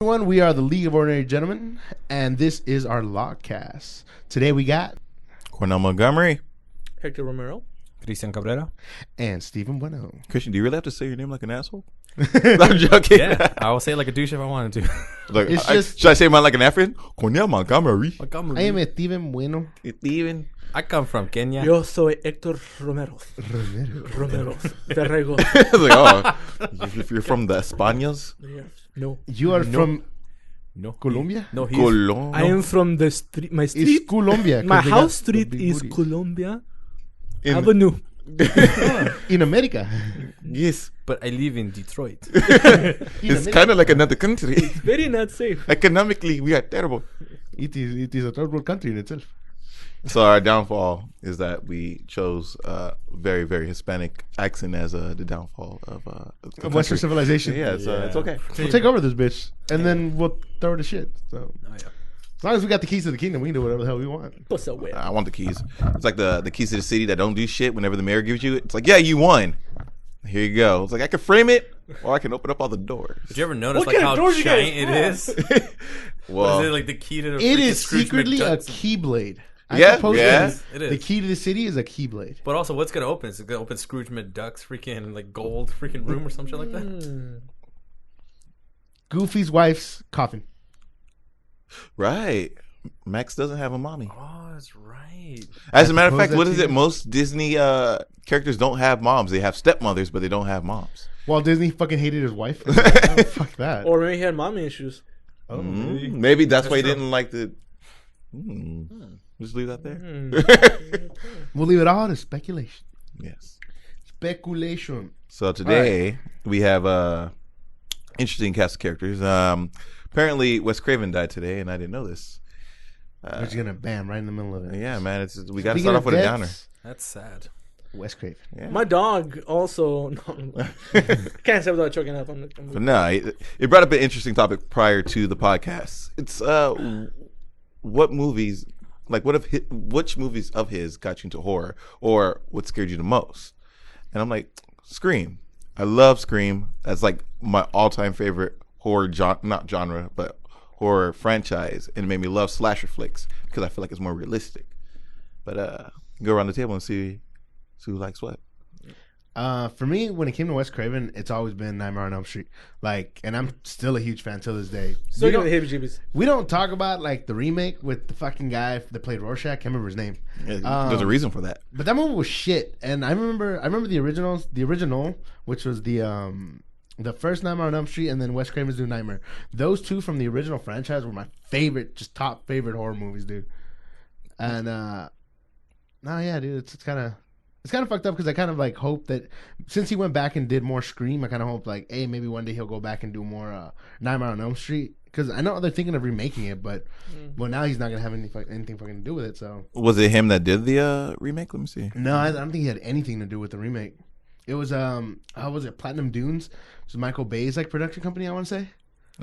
Everyone, we are the League of Ordinary Gentlemen, and this is our Logcast. Today we got Cornell Montgomery, Hector Romero, Cristian Cabrera, and Stephen Bueno. Christian, do you really have to say your name like an asshole? I'm joking. Yeah, I will say it like a douche if I wanted to. Like, It's just- should I say mine like an African? Cornell Montgomery. I am Stephen Bueno. Even. I come from Kenya. Yo soy Hector Romero. Romero. Ferrego. Like, oh, if you're from the Españas, No. You are from No, Colombia? No, he's Colombia. I am from the street. My It's street. Colombia. 'cause My they got house the street big is booties. Colombia In- Avenue. In America. Yes, but I live in Detroit. it's kind of like another country. Very not safe. Economically, we are terrible. It is a third world country in itself. So our downfall is that we chose very, very Hispanic accent as the downfall of the Of Western country. civilization. Yeah, it's okay. We'll take over this bitch, and then we'll throw the shit. So as long as we got the keys to the kingdom, we can do whatever the hell we want. What's up, way? I want the keys. It's like the keys to the city that don't do shit whenever the mayor gives you it. It's like, yeah, you won. Here you go. It's like I can frame it or I can open up all the doors. Did you ever notice What like kind of how doors you guys giant it have? is? Well, Was it like the key to the It freaking is Scrooge secretly a McDuck's? keyblade. Yeah, suppose yeah. It is. The key to the city is a keyblade. But also, what's gonna open? Is it gonna open Scrooge McDuck's freaking like gold freaking room or some shit like that? Goofy's wife's coffin. right. Max doesn't have a mommy. Oh, that's right. As a matter of suppose fact, that what is too. it? Most Disney characters don't have moms. They have stepmothers, but they don't have moms. Walt Disney fucking hated his wife. Oh, fuck that. Or maybe he had mommy issues. Oh, Maybe that's why he true. didn't like the. Just leave that there. We'll leave it all to speculation. Yes. Speculation. So today we have interesting cast of characters. Apparently Wes Craven died today, and I didn't know this. We're just gonna bam right in the middle of it. Yeah, man, we got to Speaking start of off with a deaths, downer. That's sad. Wes Craven. Yeah. My dog also. No, can't say without choking up. But no, it brought up an interesting topic prior to the podcast. It's what movies, like which movies of his got you into horror, or what scared you the most? And I'm like, Scream. I love Scream. That's like my all-time favorite horror not genre, but horror franchise, and it made me love slasher flicks because I feel like it's more realistic. But go around the table and see who likes what. For me, when it came to Wes Craven, it's always been Nightmare on Elm Street. Like, and I'm still a huge fan till this day. So you know the heebie-jeebies. We don't talk about like the remake with the fucking guy that played Rorschach. Can't remember his name. There's a reason for that. But that movie was shit. And I remember the original, which was the first Nightmare on Elm Street, and then Wes Craven's New Nightmare. Those two from the original franchise were my favorite, just top favorite horror movies, dude. And yeah, dude, it's kind of fucked up because I kind of like hope that since he went back and did more Scream, I kind of hope like, hey, maybe one day he'll go back and do more Nightmare on Elm Street. Because I know they're thinking of remaking it, but well, now he's not gonna have anything fucking to do with it. So Was it him that did the remake? Let me see. no, I don't think he had anything to do with the remake. It was how was it? Platinum Dunes. It's Michael Bay's like production company, I want to say.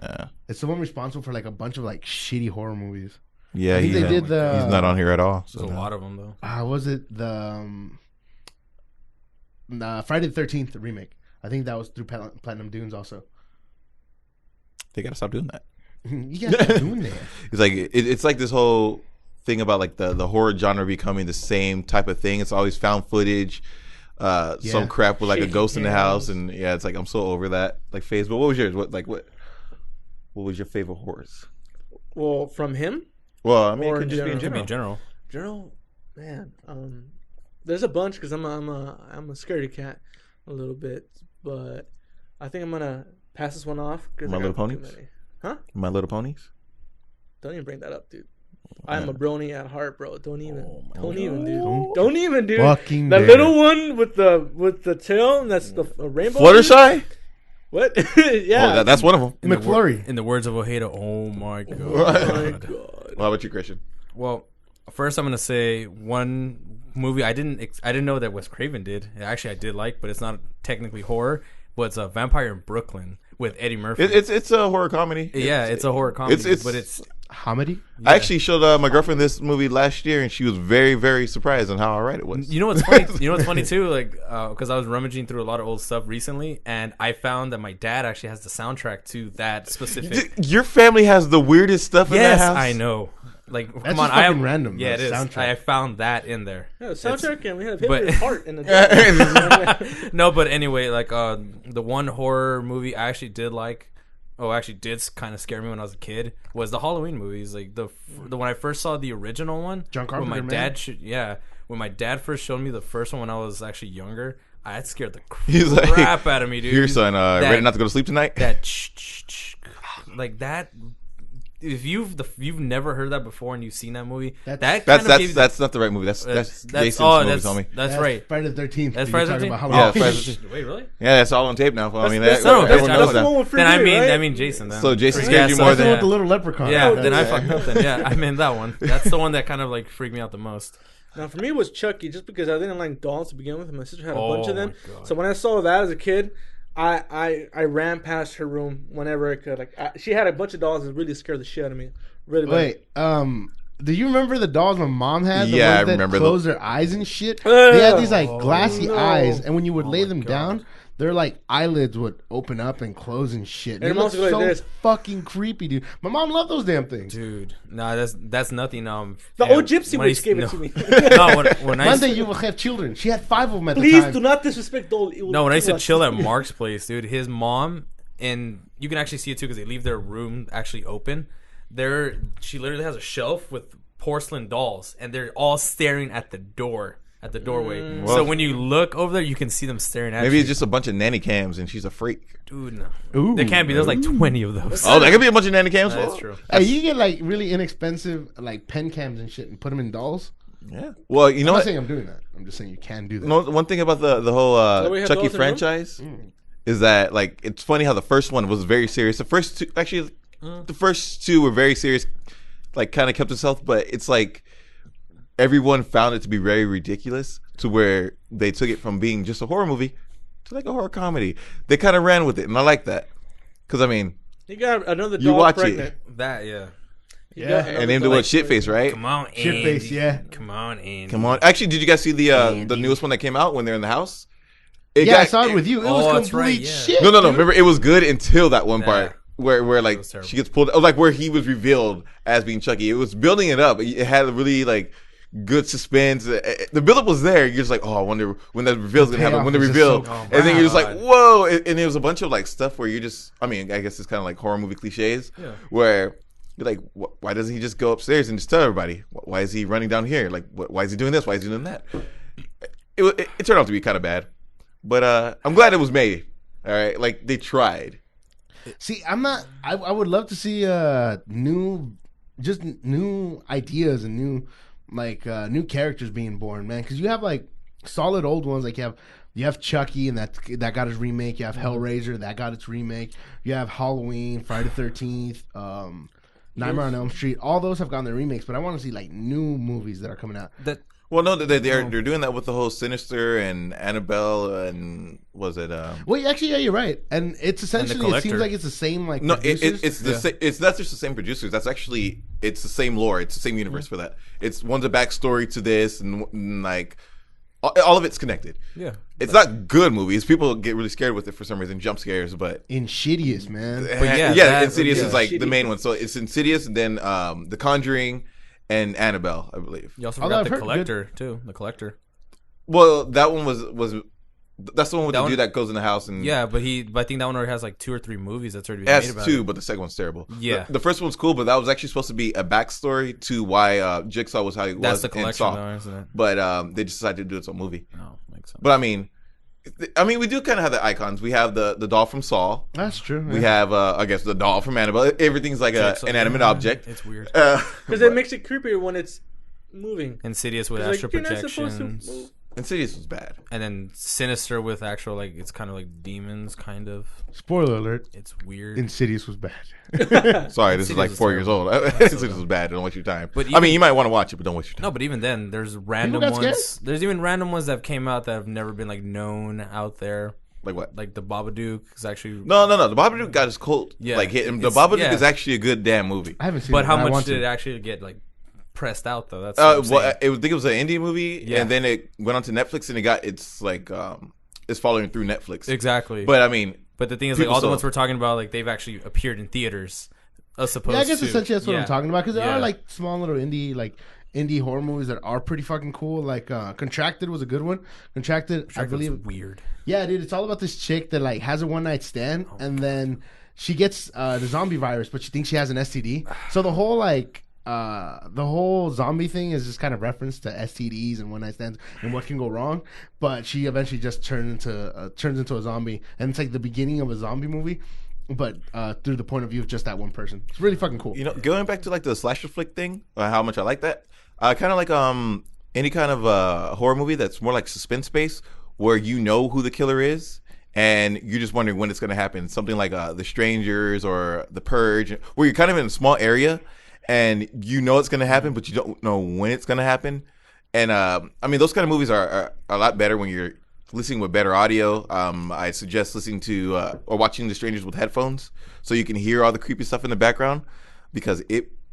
Nah. It's the one responsible for like a bunch of like shitty horror movies. Yeah, I think they did the. he's not on here at all. There's a lot of them though. Was it the Friday the 13th remake? I think that was through Platinum Dunes also. They gotta stop doing that. You guys are doing that. It's like it's like this whole thing about like the horror genre becoming the same type of thing. It's always found footage, some crap with like a Shaky ghost in the cams. house, and yeah, it's like I'm so over that like phase. But what was yours? What was your favorite horrors? Well, from him, Well, I mean, it Or could just be in Could be general. in general. man. There's a bunch because I'm a scaredy cat a little bit, but I think I'm gonna pass this one off. My Little Ponies? Huh? My Little Ponies. Don't even bring that up, dude. I'm a brony at heart, bro. Don't even, Oh dude. Don't even, dude. Fucking The dare. little one with the tail, and that's the rainbow. Fluttershy. What? Yeah. Oh, that's one of them. McFlurry. In the words of Ojeda, oh my god. Oh my god. How about you, Christian? Well, first I'm gonna say one movie I didn't know that Wes Craven did. Actually, I did like, but it's not technically horror. But it's a Vampire in Brooklyn with Eddie Murphy. It's a horror comedy. Yeah, it's a horror comedy, It's but it's Comedy? I actually showed my girlfriend this movie last year, and she was very, very surprised on how alright it was. You know what's funny? You know what's funny too? Like, because I was rummaging through a lot of old stuff recently, and I found that my dad actually has the soundtrack to that specific. Your family has the weirdest stuff in Yes, that house. I know. Like, That's come on, just I fucking random. Yeah, it the is. soundtrack. I found that in there. Yeah, soundtrack, and we have but- Hitler's heart in the. No, but anyway, like the one horror movie I actually did like. Oh, actually, did kind of scare me when I was a kid. Was the Halloween movies? Like the when I first saw the original one. John Carpenter, when my man. dad when my dad first showed me the first one when I was actually younger, I scared the He's like, crap out of me, dude. Your son, ready not to go to sleep tonight? That like that. If you've never heard that before and you've seen that movie, That's- That's not the right movie. That's Jason's movie, homie. That's right. Friday the 13th. That's You Friday were the talking 13th. about Yeah, Halloween. Friday the Wait, really? Yeah, that's all on tape now. I mean, That's No, everyone bitch, knows the one that. with Free Then I Willy, mean, right? I mean Jason. Then. So Jason Yeah, scared you so- more That's the one than with the little leprechaun. Yeah, Okay. then I fucked up. Then I meant that one. That's the one that kind of like freaked me out the most. Now, for me, it was Chucky, just because I didn't like dolls to begin with, and my sister had a bunch Oh of them. my God. So when I saw that as a kid, I ran past her room whenever I could. Like she had a bunch of dolls that really scared the shit out of me. Really bad. Wait, do you remember the dolls my mom had? The Yeah, ones I that remember close their eyes and shit. They had these like glassy no. eyes, and when you would lay my them God. down, their like eyelids would open up and close and shit. And They your looked mom's like so this. fucking creepy, dude. My mom loved those damn things. Dude, nah, that's nothing. The yeah, old gypsy when I witch gave no, it to me. No, when I One day you will have children. She had 5 of them at the Please time. do not disrespect doll. no, when I used to chill at Mark's place, dude, his mom, and you can actually see it too because they leave their room actually open. She literally has a shelf with porcelain dolls, and they're all staring at the doorway. So when you look over there, you can see them staring at you. Maybe it's just a bunch of nanny cams and she's a freak. Dude, no. Ooh. There can't be. There's like 20 of those. Oh, that could be a bunch of nanny cams. That's true. Hey, you get like really inexpensive like pen cams and shit and put them in dolls. Yeah. Well, you know I'm not what? saying I'm doing that. I'm just saying you can do that. No, one thing about the whole that we have Chucky dolls in the room? franchise is that like it's funny how the first one was very serious. The first two, actually, the first two were very serious, like kind of kept itself. But it's like everyone found it to be very ridiculous to where they took it from being just a horror movie to like a horror comedy. They kind of ran with it, and I like that because I mean, You got another You dog watch it. pregnant. That, yeah. You Yeah. got another and named it dog what shit face, pregnant. right? Come on, Andy. Shit face, yeah. Come on, Andy. Come on. Actually, did you guys see the newest one that came out when they're in the house? I saw it with you. It Oh, was that's complete right, yeah. shit. No. dude. Remember, it was good until that one Yeah. part where like was terrible. she gets pulled, like where he was revealed as being Chucky. It was building it up. It had a really like good suspense. The buildup was there. You're just like, oh, I wonder when that reveal's gonna happen. payoff When the is just reveal, so- and then you're just like, God. whoa! And it was a bunch of like stuff where you're just, I mean, I guess it's kind of like horror movie cliches, Yeah. where you're like, why doesn't he just go upstairs and just tell everybody? Why is he running down here? Like, why is he doing this? Why is he doing that? It turned out to be kind of bad, but I'm glad it was made. All right, like they tried. See, I'm not. I would love to see new ideas and new characters being born, man. Because you have like solid old ones, like you have Chucky and that got his remake. You have Hellraiser that got its remake. You have Halloween, Friday the 13th, Nightmare on Elm Street. All those have gotten their remakes, but I want to see like new movies that are coming out. Well, no, they're doing that with the whole Sinister and Annabelle and was it? Well, actually, yeah, you're right. And it's essentially it Collector. seems like it's the same like No, producers. it's not just the same producers. That's actually it's the same lore. It's the same universe for that. It's one's a backstory to this, and like all of it's connected. Yeah. It's not good movies. People get really scared with it for some reason, jump scares. But Insidious, man. yeah, Insidious yeah. is like the Shitty. main one. So it's Insidious, and then The Conjuring, and Annabelle, I believe. You also Although forgot I've the heard collector too. The collector. Well, that one was that's the one with That the one- dude that goes in the house and Yeah, but I think that one already has like 2 or 3 movies that's already It been made has about 2, it. but the second one's terrible. Yeah. The first one's cool, but that was actually supposed to be a backstory to why Jigsaw was how he That's was the in collection, Saw. though, isn't it? But they decided to do its own movie. Oh, makes sense. But I mean, we do kind of have the icons. We have the doll from Saw. That's true. We have, I guess, the doll from Annabelle. Everything's like a Jigsaw. inanimate object. It's weird. Because it makes it creepier when it's moving. Insidious with It's astral like, you're not supposed to projections, move. Insidious was bad. and then Sinister with actual like it's kind of like demons, kind of. Spoiler alert. It's weird. Insidious was bad. Sorry, this is Insidious like is 4 years old. terrible. Insidious was bad. Don't waste your time. But I even- mean, you might want to watch it, but don't waste your time. No, but even then, there's random got ones. scared? There's even random ones that have came out that have never been like known out there. Like what? Like the Babadook is actually No. The Babadook got his cult like hit. The Babadook is actually a good damn movie. I haven't seen But it. how I much want did to. it actually get like pressed out though? That's what I'm Well, saying. I think it was an indie movie, and then it went onto Netflix, and it's like it's following through Netflix. Exactly. But I mean, But the thing is, like people all the still- ones we're talking about, like they've actually appeared in theaters, as opposed Yeah, I guess to, essentially that's what I'm talking about because there Yeah. are like small little indie horror movies that are pretty fucking cool. Like Contracted was a good one. Contracted, I believe. Weird. Yeah, dude, it's all about this chick that like has a one night stand and then she gets the zombie virus, but she thinks she has an STD. So the whole zombie thing is just kind of reference to STDs and one night stands and what can go wrong. But she eventually just turns into a zombie, and it's like the beginning of a zombie movie, but through the point of view of just that one person. It's really fucking cool. you know, going back to like the slasher flick thing, how much I like that. I kind of like any kind of horror movie that's more like suspense based, where you know who the killer is. And you're just wondering when it's going to happen. Something like The Strangers or The Purge, where you're kind of in a small area and you know it's going to happen, but you don't know when it's going to happen. And I mean, those kind of movies are a lot better when you're listening with better audio. I suggest listening to or watching The Strangers with headphones so you can hear all the creepy stuff in the background, because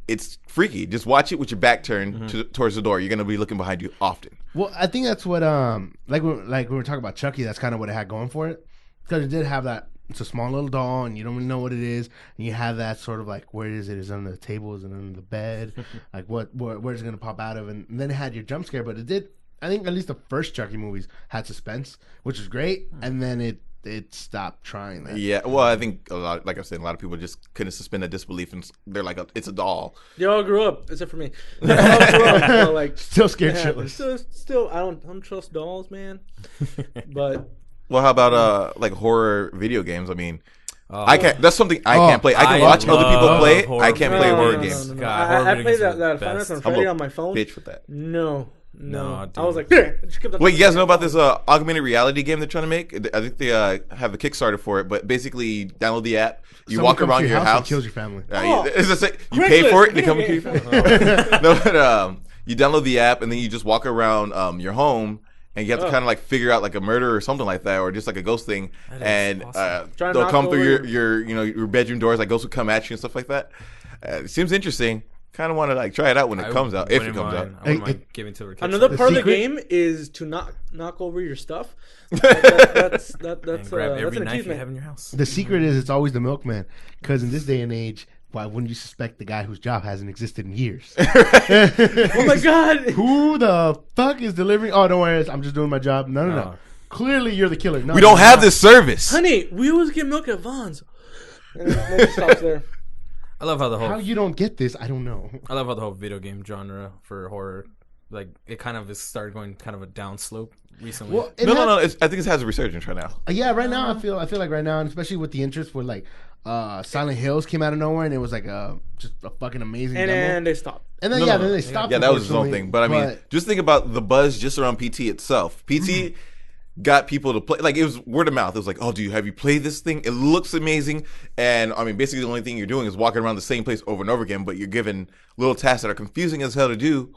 it's freaky. Just watch it with your back turned towards the door. You're going to be looking behind you often. Well, I think that's what like when we were talking about Chucky, that's kind of what it had going for it, because it did have that. It's a small little doll, and you don't really know what it is, and you have that sort of like, where is it? Is it under the table? Is it under the bed? Like where's it gonna pop out of? And then it had your jump scare, but it did. I think at least the first Chucky movies had suspense, which was great, and then it stopped trying that. Yeah, well, I think like I said, a lot of people just couldn't suspend their disbelief, and they're like, it's a doll. They all grew up, except for me. They all grew up, so, like, Still scared yeah, shitless. still, I don't trust dolls, man. But Well, how about like horror video games? I mean, Oh. I can't. That's something I can't play. I can I watch other people love play it. horror I can't play horror games. God, horror I video played games are that the Final best. Fantasy I'm Freddy a on my phone. bitch with that. No. No, I was dude. like, here. Just keep the Wait, you guys know about this augmented reality game they're trying to make? I think they have a Kickstarter for it, but basically you download the app, you Someone walk comes around to your and house. kills your family. Oh, It's just like, you pay for it and they come and kill your Craigslist family. No, but you download the app and then you just walk around your home. And you have to kind of like figure out like a murder or something like that, or just like a ghost thing. That is And awesome. Try to they'll knock come through over your bedroom doors. Like ghosts will come at you and stuff like that. It seems interesting. Kind of want to like try it out when it comes out, if it comes out. I wouldn't mind giving to a Another The part of the secret- game is to knock over your stuff. That's and grab that's every an knife you achievement. have in your house. The secret is it's always the milkman, because in this day and age, why wouldn't you suspect the guy whose job hasn't existed in years? Oh my god! Who the fuck is delivering? Oh, don't worry, I'm just doing my job. No. Oh. Clearly, you're the killer. No, We don't you're have not. this service. Honey, we always get milk at Vaughn's. And then it stops there. I love how the whole How you don't get this? I don't know. I love how the whole video game genre for horror, like it kind of has started going kind of a downslope recently. Well, it No. has- I think it has a resurgence right now. Yeah, right now I feel like right now, and especially with the interest for like Silent Hills came out of nowhere, and it was like just a fucking amazing And demo. then they stop. And then No. then they stopped. Yeah, that was his own unfortunately, thing. But I mean, just think about the buzz just around PT itself. PT got people to play. Like, it was word of mouth. It was like, oh, have you played this thing? It looks amazing. And I mean, basically the only thing you're doing is walking around the same place over and over again, but you're given little tasks that are confusing as hell to do.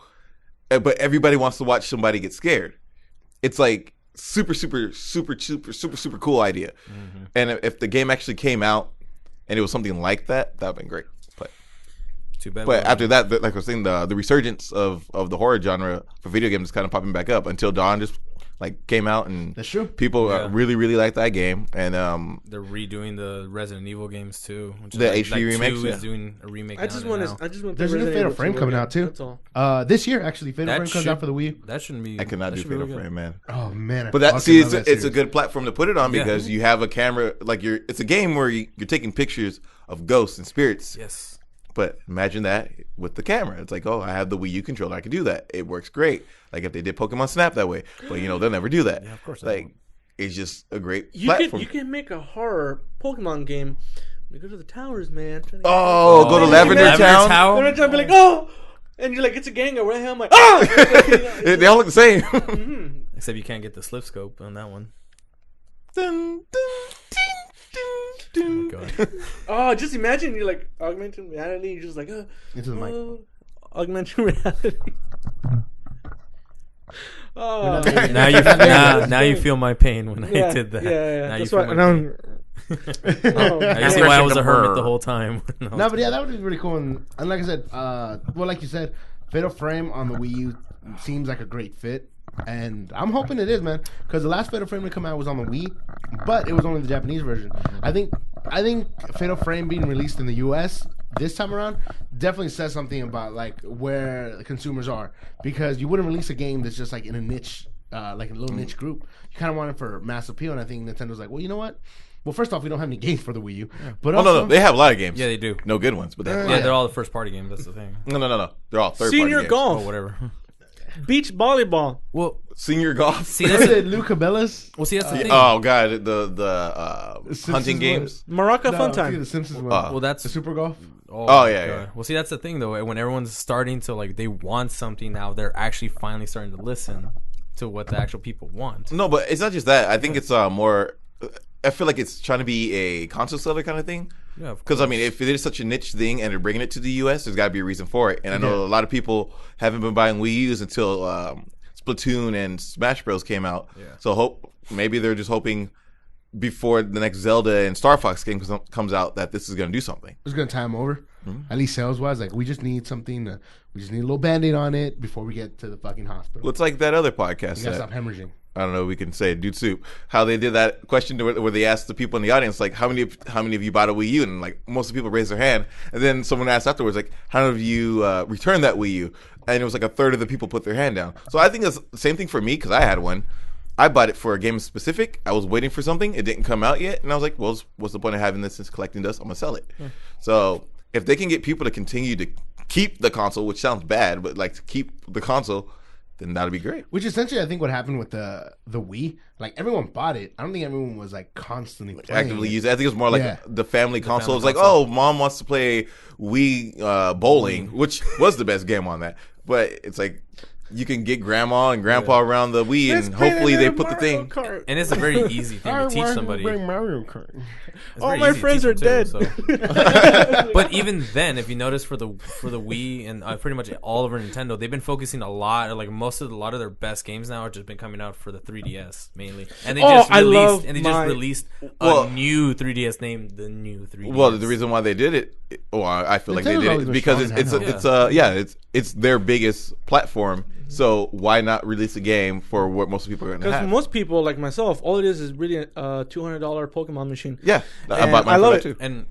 But everybody wants to watch somebody get scared. It's like super cool idea. And if the game actually came out and it was something like that, that would have been great. Too bad. But after that, like I was saying, the resurgence of the horror genre for video games is kind of popping back up. Until Dawn just like came out, and That's true. people Yeah. really like that game. And they're redoing the Resident Evil games too. Which The is HD remakes, 2 yeah. is doing a remake. I just now. want to. There's a new Fatal Frame coming out too. That's all. This year actually, Fatal That Frame comes should- out for the Wii. That shouldn't be. I cannot that do should be Fatal really good. Frame, man. Oh man, I But that fucking love it's that a series. good platform to put it on Yeah. because you have a camera. Like it's a game where you're taking pictures of ghosts and spirits. Yes. But imagine that with the camera. It's like, oh, I have the Wii U controller. I can do that. It works great. Like if they did Pokemon Snap that way. But they'll never do that. Yeah, of course they Like it's just a great You platform. can make a horror Pokemon game. You go to the towers, man. Oh, go to Lavender Lavender Town. They're not trying to be like, oh, and you're like, it's a gang over there. I'm like, ah. They all look the same. Except you can't get the slip scope on that one. Dun, dun, ding, ding, ding. God. Oh, just imagine you're like augmented reality. You're just like, Into the mic. augmented reality. Oh. Now you feel my pain when I did that. Yeah. Now That's you feel why. my pain. Now you see why I was a hermit the whole time. No, but yeah, that would be really cool. And like I said, well, like you said, Fatal Frame on the Wii U seems like a great fit. And I'm hoping it is, man, because the last Fatal Frame to come out was on the Wii, but it was only the Japanese version. I think Fatal Frame being released in the U.S. this time around definitely says something about like where the consumers are, because you wouldn't release a game that's just like in a niche, like a little niche group. You kind of want it for mass appeal, and I think Nintendo's like, well, you know what? Well, first off, we don't have any games for the Wii U, but Oh no, they have a lot of games. Yeah, they do. No good ones, but they have a lot. Yeah, they're all the first party games. That's the thing. No. They're all third party Senior games. golf, Oh, whatever. beach volleyball. Well, Senior golf. see, Is that's it Lou Cabela's? well, see, that's the thing. Oh god, the Simpsons hunting one? games. Maraca No, Fun I think Time. the Simpsons one. Well, that's the Super Golf. Oh, yeah, God. yeah. Well, see, that's the thing though. When everyone's starting to like, they want something now. They're actually finally starting to listen to what the actual people want. No, but it's not just that. I think it's more. I feel like it's trying to be a console seller kind of thing. Yeah, Because I mean, if it is such a niche thing and they're bringing it to the U.S., there's got to be a reason for it. And I know a lot of people haven't been buying Wii U's until Splatoon and Smash Bros came out. Yeah. So maybe they're just hoping before the next Zelda and Star Fox game comes out that this is going to do something. It's gonna tie them over, at least sales wise. Like we just need something. We just need a little band-aid on it before we get to the fucking hospital. Well, it's like that other podcast. You gotta stop hemorrhaging. I don't know. We can say Dude Soup. How they did that question where they asked the people in the audience, like, how many of you bought a Wii U? And like most of the people raised their hand. And then someone asked afterwards, like, how many of you returned that Wii U? And it was like a third of the people put their hand down. So I think it's the same thing for me because I had one. I bought it for a game specific. I was waiting for something. It didn't come out yet. And I was like, well, what's the point of having this since collecting dust? I'm going to sell it. So if they can get people to continue to keep the console, which sounds bad, but like to keep the console, then that'd be great. Which essentially, I think, what happened with the Wii, like everyone bought it. I don't think everyone was like constantly playing Actively it. use it. I think it was more like Yeah. the family console. It's family like, console. oh, mom wants to play Wii bowling, which was the best game on that. But it's like you can get grandma and grandpa around the Wii, and hopefully they put the thing. And it's a very easy thing to teach somebody. Bring Mario Kart. It's All very my easy to friends teach are dead. them, so. But even then, if you notice for the Wii and pretty much all over Nintendo, they've been focusing a lot, like a lot of their best games now have just been coming out for the 3DS mainly. And they just released a new 3DS named the new 3DS. Well, the reason why they did it, I feel like they Nintendo's did always it been because strong in it's their biggest platform. So why not release a game for what most people are going to Because have? most people, like myself, all it is really a $200 Pokemon machine. Yeah, I And bought mine I for love that it. too. And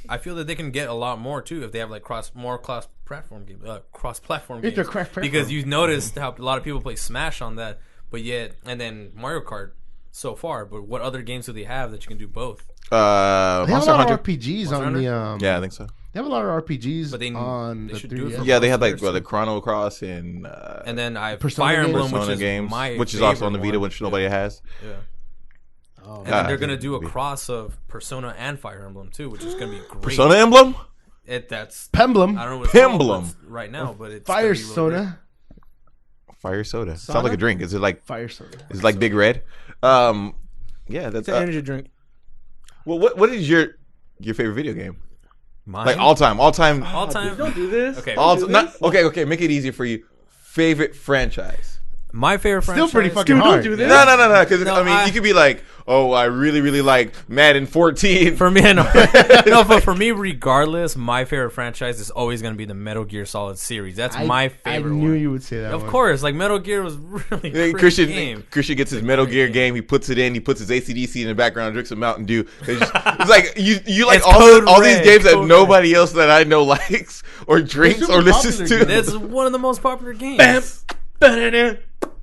I feel that they can get a lot more too if they have like cross-platform games, cross-platform It's games. a cross-platform. Because you noticed how a lot of people play Smash on that, but yet, and then Mario Kart so far. But what other games do they have that you can do both? They have a Monster lot Hunter. of RPGs on the. Yeah, I think so. They have a lot of RPGs But they on should the do it 3DS. for Yeah, they had like Monster the Chrono Cross and And then I Persona Fire games? Emblem, Persona which is games, my which is also on the favorite Vita, one. which nobody has. Yeah. Oh, And then they're God. gonna do a cross of Persona and Fire Emblem too, which is gonna be great. Persona Emblem, That's Pemblem. I don't know what it's Pemblem. called right now, but it's Fire gonna be really Soda. Fire Soda. Sounds Sauna? like a drink. Is it like Fire Soda. is it like Big Red? Yeah, that's It's an energy drink. well. What is your favorite video game? great. Mine? Like all time. all Dude, time. don't do this. Okay. All do not this. okay. Make it easier for you. Favorite franchise. My favorite franchise. Still pretty fucking Dude, don't hard. do this. No. Because No, I mean, you could be like, oh, I really like Madden 14. For me, no, but for me, regardless, my favorite franchise is always going to be the Metal Gear Solid series. That's my favorite I knew one. you would say that. Of one. course, like Metal Gear was really Hey, great Christian game. gets his Metal Gear game. He puts it in. He puts his AC/DC in the background. Drinks some Mountain Dew. It's like you like It's all Code these Red, games that Code nobody else that I know likes or drinks super or listens popular to. games. That's one of the most popular games. Bam. Ba-da-da.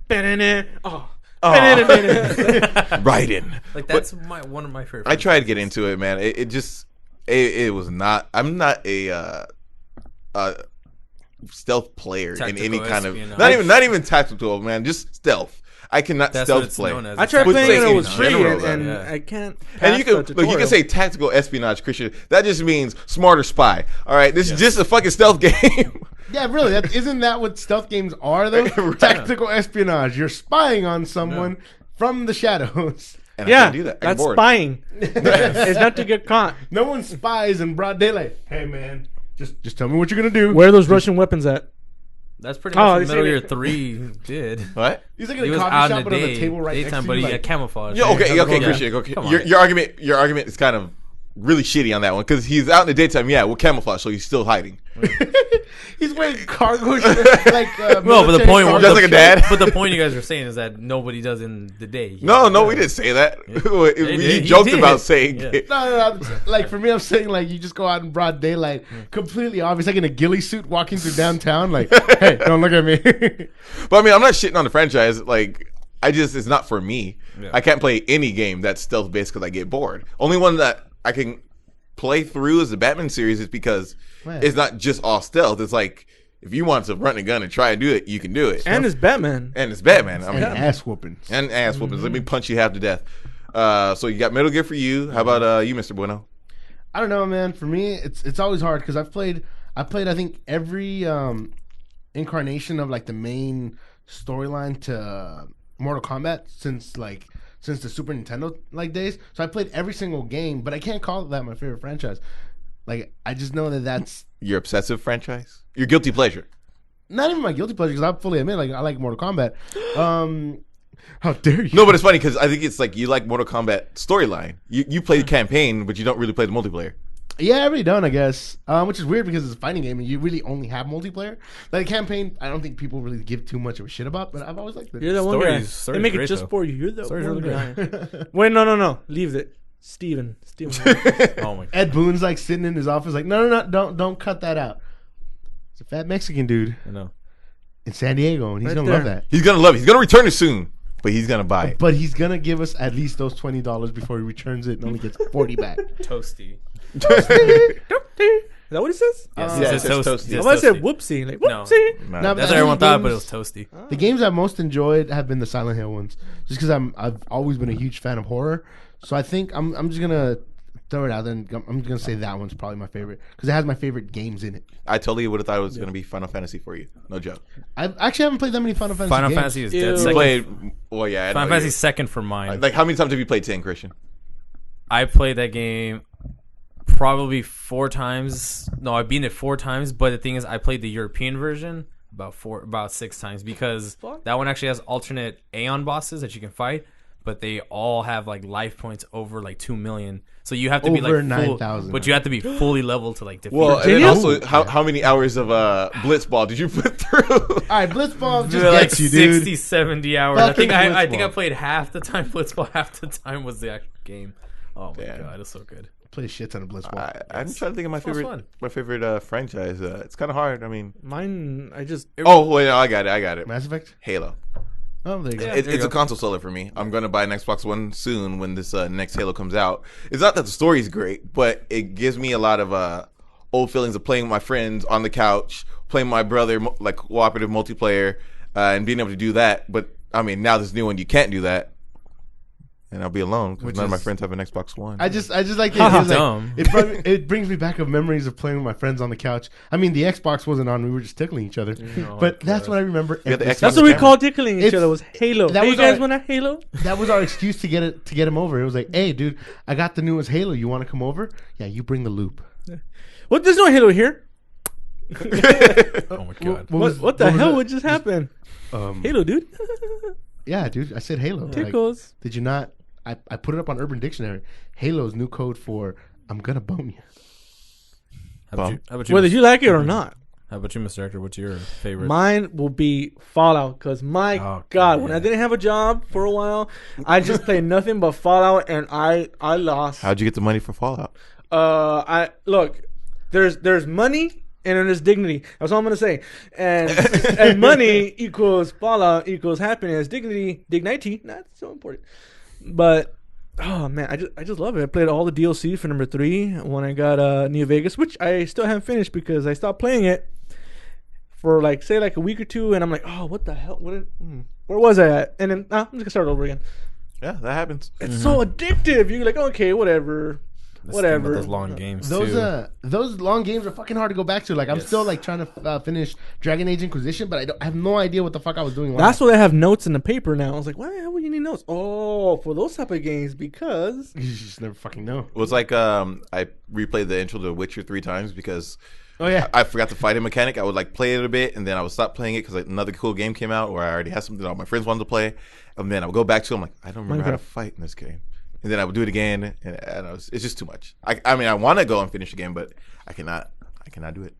Ba-da-da. Oh. Oh. Ba-da-da-da-da. Raiden. Like that's one of my favorite. I tried to get into it, man. It just it was not. I'm not a stealth player Tactical in any kind of espionage. not even tactical, man. Just stealth. I cannot That's what stealth it's play. known as. I tried Would playing say it. It in was free, general, and yeah. I can't. Pass And you can the look. You can tutorial. say tactical espionage, Christian. That just means smarter spy. All right, this is just a fucking stealth game. Yeah, really. Isn't that what stealth games are, though? Right. Tactical espionage. You're spying on someone from the shadows. And I Yeah, can't do that. I'm that's bored. spying. It's not to get caught. No one spies in broad daylight. Hey, man, just tell me what you're gonna do. Where are those Russian weapons at? That's pretty much what they Metal say Gear that- 3 did. What? He's like He in a was coffee out shop, in the but on the day, table right daytime, next to but you. he had Like, camouflage. Yeah, okay, Yeah. Christian. Okay, Come on. your argument is kind of really shitty on that one because he's out in the daytime. Yeah, with camouflage, so he's still hiding. he's wearing cargo shirts, like No, but the military point, cargo Just like a shirts. dad. but the point you guys are saying is that nobody does in the day. No, we didn't say that. He He joked did. about saying Yeah. it. No, like for me, I'm saying like you just go out in broad daylight, completely obvious, like in a ghillie suit, walking through downtown. Like, hey, don't look at me. But I mean, I'm not shitting on the franchise. Like, it's not for me. Yeah. I can't play any game that's stealth based because I get bored. Only one that I can play through is the Batman series is because Man. it's not just all stealth. It's like if you want to run a gun and try and do it, you can do it. And it's Batman. And it's Batman. I And mean, ass whoopings. and ass whoopings. Let me punch you half to death. So you got Metal Gear for you. How about you, Mr. Bueno? I don't know, man. For me, it's always hard because I played I think every incarnation of like the main storyline to Mortal Kombat since the Super Nintendo like days. So I played every single game, but I can't call that my favorite franchise. Like I just know that that's Your obsessive franchise? Your guilty pleasure? not even my guilty pleasure because I fully admit like I like Mortal Kombat. How dare you? No, but it's funny because I think it's like you like Mortal Kombat storyline. You play the campaign, but you don't really play the multiplayer. Yeah, I really don't, I guess. Which is weird because it's a fighting game and you really only have multiplayer. Like, campaign, I don't think people really give too much of a shit about, but I've always liked it. You're the one guy. Story's They make it great, just though. for you. You're the Story's one really guy. Wait, no. Leave it. Steven. Oh my god. Ed Boon's like sitting in his office like, no, don't cut that out. It's a fat Mexican dude I know. in San Diego, and he's Right going to there. love that. He's gonna love it. He's gonna return it soon, but he's gonna buy it. But he's going to give us at least those $20 before he returns it and only gets 40 back. Toasty. Is that what he says? Yes, Yeah, it it says says toasty. toasty. It I says want to say toasty. whoopsie. Like, No. whoopsie. No, No, but That's I what think everyone the thought, but it games- was toasty. The games I've most enjoyed have been the Silent Hill ones, just because I've always been a huge fan of horror. So I think I'm just gonna throw it out there, and I'm just gonna say that one's probably my favorite because it has my favorite games in it. I totally would have thought it was gonna be Final Fantasy for you. No joke. I actually haven't played that many Final Fantasy Final games. Fantasy is Ew. dead You You second. played. Well, yeah. I Final know Fantasy you- is second for mine. Like, how many times have you played 10, Christian? I played that game probably 4 times. No, I've beaten it 4 times. But the thing is, I played the European version about 6 times because Fuck. that one actually has alternate Aeon bosses that you can fight, but they all have like life points over like 2 million. So you have to be Over like full, 9,000. but you have to be fully leveled to like defeat. Well, and then Virginia? also, how many hours of Blitzball did you put through? All right, Blitzball just Dude, like gets you, dude. 60, 70 hours. Fucking I think I Blitzball. played half the time Blitzball, half the time was the actual game. Oh my Damn. god, it's so good. Play a shit ton of Blitzball. I'm trying to think of my Sounds favorite fun. franchise. It's kind of hard. I mean, Mine, I just. oh wait, no, I got it. Mass Effect. Halo. Oh, there you go. Yeah. It's there you a go. console seller for me. I'm gonna buy an Xbox One soon when this next Halo comes out. It's not that the story's great, but it gives me a lot of old feelings of playing with my friends on the couch, playing with my brother like cooperative multiplayer, and being able to do that. But I mean, now this new one, you can't do that, and I'll be alone because Which none of my is- friends have an Xbox One. I just like the Haha. idea, like, Dumb. it brings me back of memories of playing with my friends on the couch. I mean, the Xbox wasn't on; we were just tickling each other. Oh, but that's God. what I remember. Yeah, the every Xbox That's single what we camera. call tickling each It's- other. Was Halo. that Hey, was you guys our- want a Halo? That was our excuse to get him over. It was like, hey, dude, I got the newest Halo. You want to come over? Yeah, you bring the loop. What? There's no Halo here. Oh my god. What the hell would just happen? Um, Halo, dude. Yeah, dude, I said Halo. Like, Tickles. did you not? I put it up on Urban Dictionary. Halo's new code for I'm gonna bone you. How about you, Whether you like it or not. How about you, Mr. Director? What's your favorite? Mine will be Fallout because my Oh, God, when yeah. I didn't have a job for a while, I just played nothing but Fallout, and I lost. How'd you get the money for Fallout? I look, there's money and then there's dignity. That's all I'm gonna say. And money equals Fallout equals happiness. Dignity, not so important. But oh man, I just love it. I played all the DLC for number 3 when I got New Vegas, which I still haven't finished because I stopped playing it for like a week or two, and I'm like, oh, what the hell? Where was I at? And then I'm just gonna start over again. Yeah, that happens. It's so addictive. You're like, okay, whatever. This Whatever. thing with those long games Those too. those long games are fucking hard to go back to. Like I'm still like trying to finish Dragon Age Inquisition, but I have no idea what the fuck I was doing. That's why I have notes in the paper now. I was like, why the hell would you need notes? Oh, for those type of games because you just never fucking know. It was like I replayed the intro to Witcher 3 times because Oh yeah. I forgot the fighting mechanic. I would like play it a bit, and then I would stop playing it because like, another cool game came out, or I already had something that all my friends wanted to play, and then I would go back to it. I'm like, I don't remember how to fight in this game, and then I would do it again, and it's just too much. I mean, I want to go and finish the game, but I cannot do it.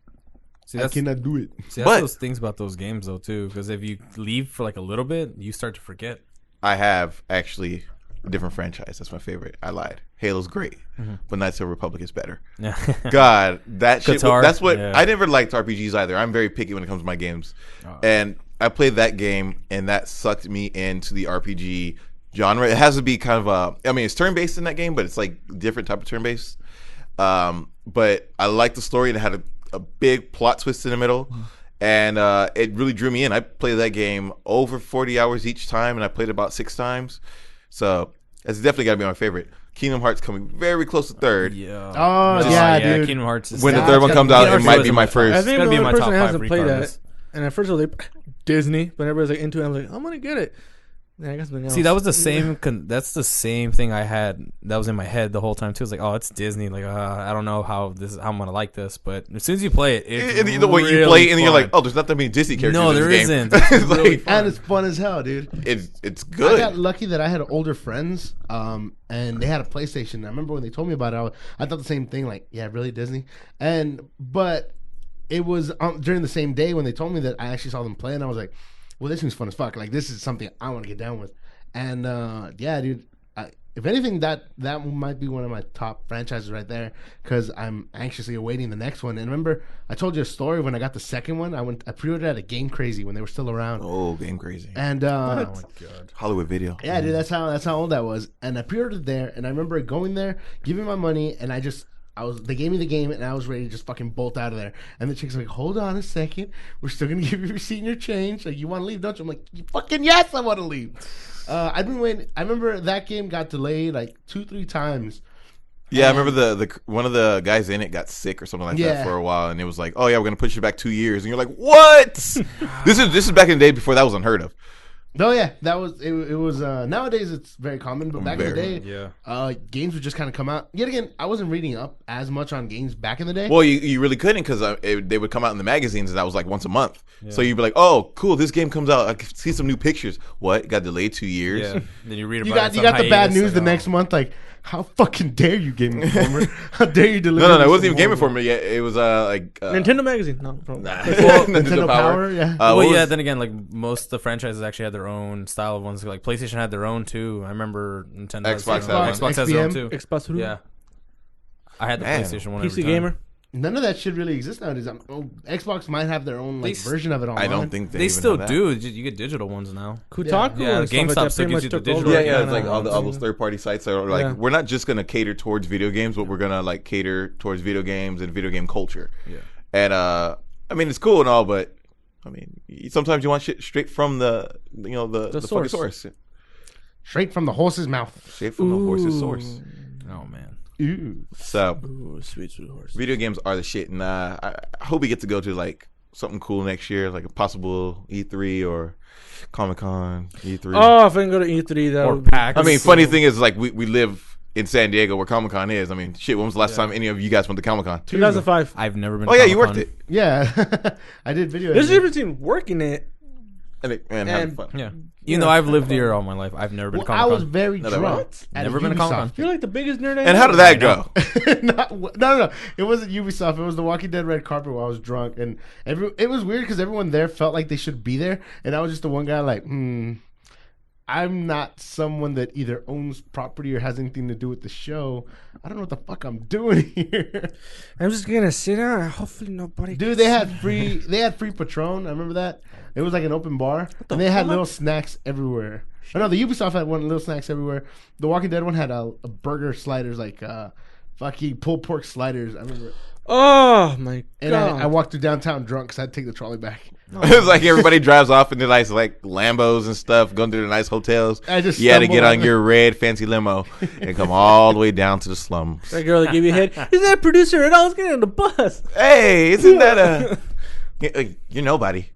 See, I cannot do it. See, that's those things about those games though too, because if you leave for like a little bit, you start to forget. I have actually a different franchise. That's my favorite. I lied. Halo's great, but Knights of the Republic is better. Yeah. God, that shit. Qatar? That's what Yeah. I never liked RPGs either. I'm very picky when it comes to my games, and I played that game, and that sucked me into the RPG genre. It has to be kind of I mean, it's turn based in that game, but it's like different type of turn based. But I liked the story, and it had a big plot twist in the middle. And it really drew me in. I played that game over 40 hours each time, and I played it about 6 times. So it's definitely got to be my favorite. Kingdom Hearts coming very close to third. Yeah. Oh, yeah, dude. Kingdom Hearts. Is When the Yeah, third one comes out, it might be my I first. think gonna the be only my person top that five hasn't played regardless. that, and at first I was like Disney, but everybody's like into it. I'm like, I'm gonna get it. Yeah, I got something else. See, that was the same. That's the same thing I had. That was in my head the whole time too. It's like, oh, it's Disney. Like, I don't know how I'm gonna like this, but as soon as you play it, it's And the way you really play it, and you're fun. like, oh, there's not that many Disney characters. No, in there this game. isn't. It's It's really like, fun. And it's fun as hell, dude. it's I good. got lucky that I had older friends, and they had a PlayStation. I remember when they told me about it, I thought the same thing. Like, yeah, really Disney. But it was during the same day when they told me that I actually saw them play, and I was like, well, this seems fun as fuck. Like, this is something I want to get down with. And yeah, dude. If anything, that might be one of my top franchises right there, because I'm anxiously awaiting the next one. And remember, I told you a story when I got the second one. I pre-ordered at a Game Crazy when they were still around. Oh, Game Crazy. And Oh my god. Hollywood Video. yeah, dude, that's how old that was. And I pre-ordered there, and I remember going there, giving my money, and they gave me the game, and I was ready to just fucking bolt out of there. And the chick's like, hold on a second, we're still gonna give you your receipt and your change. Like, you want to leave, don't you? I'm like, fucking yes, I want to leave. I've been waiting. I remember that game got delayed like 2-3 times. Yeah, I remember the one of the guys in it got sick or something like Yeah. that for a while, and it was like, oh yeah, we're gonna push you back 2 years, and you're like, what? This is back in the day before that was unheard of. No, yeah, that was it. It was nowadays it's very common, but back in the Very. day, games would just kind of come out. Yet again, I wasn't reading up as much on games back in the day. Well, you really couldn't because they would come out in the magazines, and that was like once a month. So you'd be like, oh, cool, this game comes out. I can see some new pictures. What? It got delayed 2 years? Yeah. Then you read you about got the bad news the next month. Like, how fucking dare you, Game Informer? How dare you deliver? No, this it wasn't even to Game Marvel? Informer yet. It was like Nintendo Magazine. No, Nintendo Power, yeah. Well, what yeah. was- Then again, like most of the franchises actually had their own style of ones. Like PlayStation had their own too. I remember Nintendo. has Xbox their own. had one. Xbox has their own XBM. too. Xbox. Yeah. I had the Man. PlayStation one. every PC time. gamer. None of that shit really exists nowadays. Xbox might have their own like They version of it online. I don't think They even still have that. do. You get digital ones now. Kotaku. Yeah, and stuff GameStop like that still pretty gives much you the took over. digital. Yeah, it's Yeah, like all those third party sites are like, Yeah. we're not just gonna cater towards video games, but we're gonna like cater towards video games and video game culture. Yeah. And I mean, it's cool and all, but I mean, sometimes you want shit straight from the fucking source. source, Straight from the horse's mouth. straight from the horse's source. Oh man. Ooh. So Ooh, sweet horse. video games are the shit, and I hope we get to go to like something cool next year, like a possible E3 or Comic-Con, E3. Oh, if I can go to E3, that Or would be PAX. I mean, funny thing is, like, we live in San Diego where Comic-Con is. I mean, shit, when was the last time any of you guys went to Comic-Con? 2005. I've never been. Oh, to yeah, you Comic-Con. worked it. Yeah, I did video. There's a editing. difference between working it. And having And- fun. Yeah. Even though I've lived here all my life, I've never been Well, to I Comic-Con. was very Never drunk. what? at Never a been to Ubisoft Comic-Con. You're like the biggest nerd I And know. how did that go? No. It wasn't Ubisoft. It was the Walking Dead red carpet while I was drunk, and it was weird because everyone there felt like they should be there, and I was just the one guy like, I'm not someone that either owns property or has anything to do with the show. I don't know what the fuck I'm doing here. I'm just gonna sit down and hopefully nobody. Dude, they had free Patron. I remember that. It was like an open bar, and they had fuck? little snacks everywhere. Oh, no, the Ubisoft had one little snacks everywhere. The Walking Dead one had a burger sliders, like fucking pulled pork sliders. I remember. Oh my And god! I walked through downtown drunk because I had to take the trolley back. It's like everybody drives off in their nice like Lambos and stuff, going to the nice hotels. I just You had to get stumbled on your red fancy limo and come all the way down to the slums. that girl that gave you a hit. Is that a producer at all? Let's get on the bus. Hey, isn't that a... You're nobody.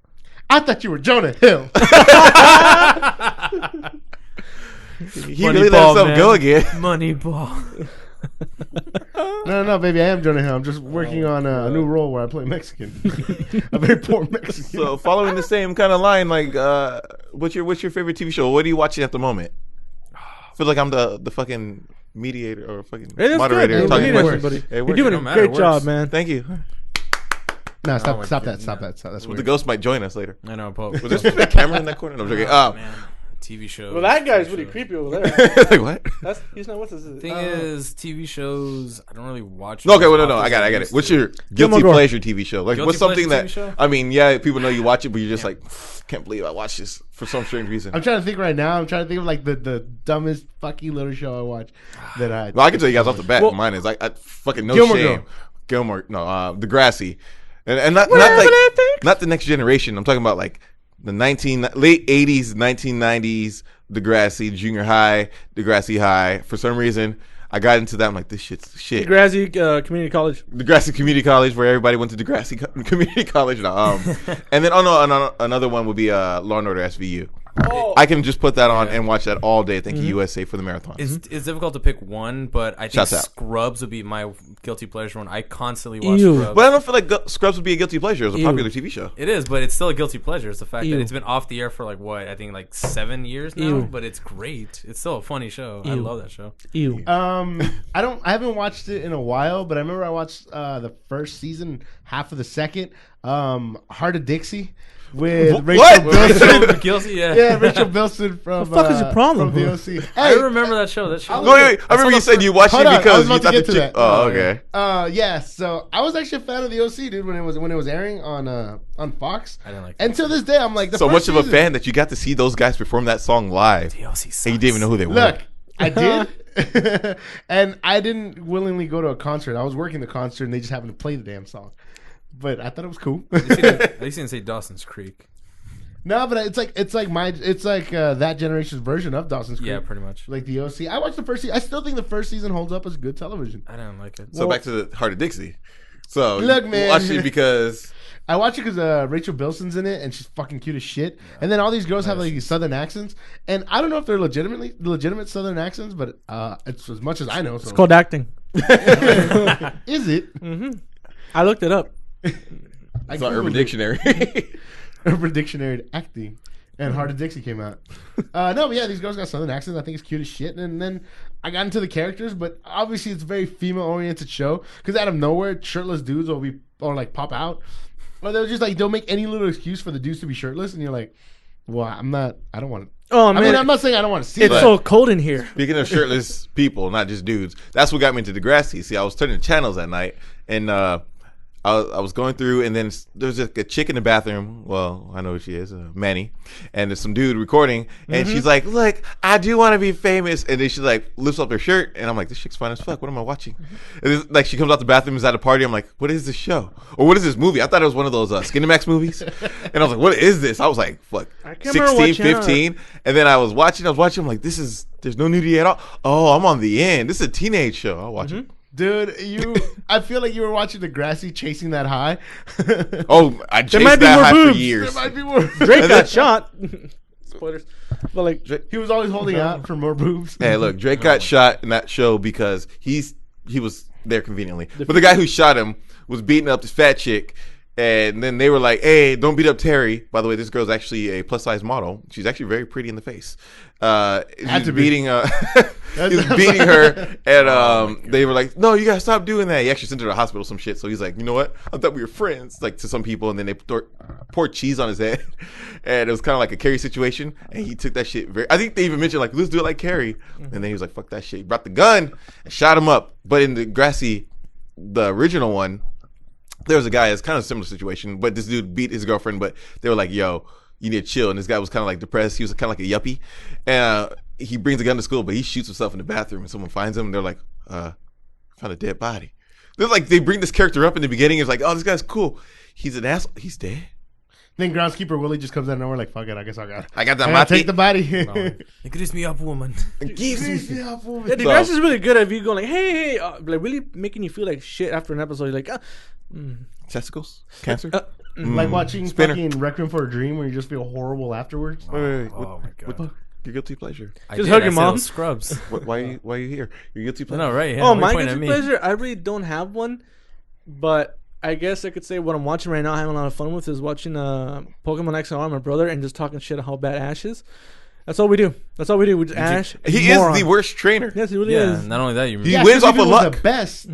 I thought you were Jonah Hill. He really let himself go again. Moneyball. No, baby, I am Jonah Hill. I'm just working on a new role where I play Mexican, a very poor Mexican. So following the same kind of line, like, what's your favorite TV show? What are you watching at the moment? I feel like I'm the fucking mediator or fucking Hey, that's moderator. good. talking You about need it. everybody. Hey, You're work. doing It a don't matter, great it job, works. man. Thank you. No, Oh, stop my that. That's Well, weird. the ghost might join us later. I know, Pope. Was there a camera in that corner? No, I'm joking. Man, TV shows. Well, that guy's TV really shows. creepy over there. Like what? He's not what's his Thing is, TV shows. I don't really watch. No, okay, them well, as no, I often got as it. used What's to. your guilty Gilmore Girls. pleasure TV show? Like, Guilty what's something pleasure that TV show? I mean, yeah, people know you watch it, but you're just like, can't believe I watched this for some strange reason. I'm trying to think right now. I'm trying to think of like the dumbest fucking little show I watch that I. Well, I can tell you guys off the bat. Well- Mine is I fucking no Gilmore shame. Girl. Gilmore, no, Degrassi, and not the next generation. I'm talking about like the late '80s, 1990s Degrassi, junior high, Degrassi High. For some reason, I got into that. I'm like, this shit's shit. Degrassi Community College. Degrassi Community College, where everybody went to Degrassi Community College. And then another one would be Law and Order SVU. Oh. I can just put that on and watch that all day. Thank you, USA, for the marathon. It's difficult to pick one, but I think Shouts out. Scrubs would be my guilty pleasure one. I constantly watch Ew. Scrubs. But I don't feel like Scrubs would be a guilty pleasure. It was a Ew. popular TV show. It is, but it's still a guilty pleasure. It's the fact Ew. that it's been off the air for like what I think like 7 years now. Ew. But it's great. It's still a funny show. I Ew. love that show. Ew. I haven't watched it in a while, but I remember I watched the first season, half of the second. Heart of Dixie with What? Rachel Bilson. Guilty, yeah. Yeah, Rachel Bilson from. The fuck is your problem, From bro? the OC. I Hey, remember that show. That show. No, wait. I remember you said you watched Hold it on, I was because you about to thought get the to chick. that. Oh, okay. Yeah. So I was actually a fan of the OC, dude, when it was airing on Fox. I didn't like And to this day, I'm like So much of a fan that you got to see those guys perform that song live, The OC sucks. and you didn't even know who they were. Look, I did, and I didn't willingly go to a concert. I was working the concert, and they just happened to play the damn song. But I thought it was cool. At least you didn't say Dawson's Creek. No, but it's like that generation's version of Dawson's Creek. Yeah, pretty much. Like the OC. I watched the first season. I still think the first season holds up as good television. I didn't like it. So back to the Heart of Dixie. So Look, you man. watched it because I watch it because Rachel Bilson's in it, and she's fucking cute as shit. And then all these girls have like these southern accents, and I don't know if they're legitimate southern accents, but it's as much as I know. So. It's called acting. Is it? I looked it up. it's on Urban Dictionary. Urban Dictionary to acting. And Heart of Dixie came out. No, but yeah, these girls got southern accents. I think it's cute as shit. And then I got into the characters, but obviously it's a very female-oriented show. Because out of nowhere, shirtless dudes will pop out. Or they'll make any little excuse for the dudes to be shirtless. And you're like, well, I don't want to. Oh, man. I'm not saying I don't want to see It's that. so cold in here. Speaking of shirtless people, not just dudes, that's what got me into Degrassi. See, I was turning channels that night, and I was going through, and then there's a chick in the bathroom. Well, I know who she is, Manny, and there's some dude recording, and she's like, "Look, I do want to be famous," and then she like lifts up her shirt, and I'm like, "This chick's fine as fuck. What am I watching?" And then, like she comes out the bathroom, is at a party. I'm like, "What is this show? Or what is this movie?" I thought it was one of those Skinemax movies, and I was like, "What is this?" I was like, "Fuck, I can't remember 16, watching 15," and then I was watching. I'm like, "There's no nudity at all." Oh, I'm on the end. This is a teenage show. I'll watch it. Dude, I feel like you were watching Degrassi chasing that high. Oh, I chased might be that more high for boobs. years. There might be more. Drake got shot. Spoilers. But like, He was always holding out for more boobs. Hey, look, Drake got shot in that show because he was there conveniently. But the guy who shot him was beating up this fat chick, and then they were like, "Hey, don't beat up Terry." By the way, this girl's actually a plus size model. She's actually very pretty in the face. He's beating he's beating her, and they were like, "No, you gotta stop doing that." He actually sent her to the hospital, some shit. So he's like, "You know what? I thought we were friends." Like to some people, and then they poured cheese on his head, and it was kind of like a Carrie situation. And he took that shit very. I think they even mentioned like, "Let's do it like Carrie," and then he was like, "Fuck that shit." He brought the gun and shot him up. But in the original one, there was a guy that's kind of a similar situation, but this dude beat his girlfriend. But they were like, "Yo, you need to chill." And this guy was kind of like depressed. He was kind of like a yuppie, and he brings a gun to school, but he shoots himself in the bathroom, and someone finds him, and they're like, "Found a dead body." They're like, they bring this character up in the beginning. It's like, "Oh, this guy's cool. He's an asshole. He's dead." Then groundskeeper Willie just comes out of nowhere like, "Fuck it, I guess I got that to take the body." It gives me up, woman. yeah, Degrassi is really good at you going like, hey, like really making you feel like shit after an episode. You're like, Testicles? Cancer? Like watching Spinner. fucking Requiem for a Dream where you just feel horrible afterwards. Wait. Oh my god. Your guilty pleasure. Just hug your mom. Scrubs. Why are you here? Your guilty pleasure. No, right. Yeah, Oh, why my you pointing guilty at me? pleasure. I really don't have one, but I guess I could say what I'm watching right now. Having a lot of fun with is watching Pokemon XR with my brother and just talking shit on how bad Ash is. That's all we do. We just Ash. He is the worst trainer. Yes, he really Yeah. is. Not only that, you. He wins off of luck. The best.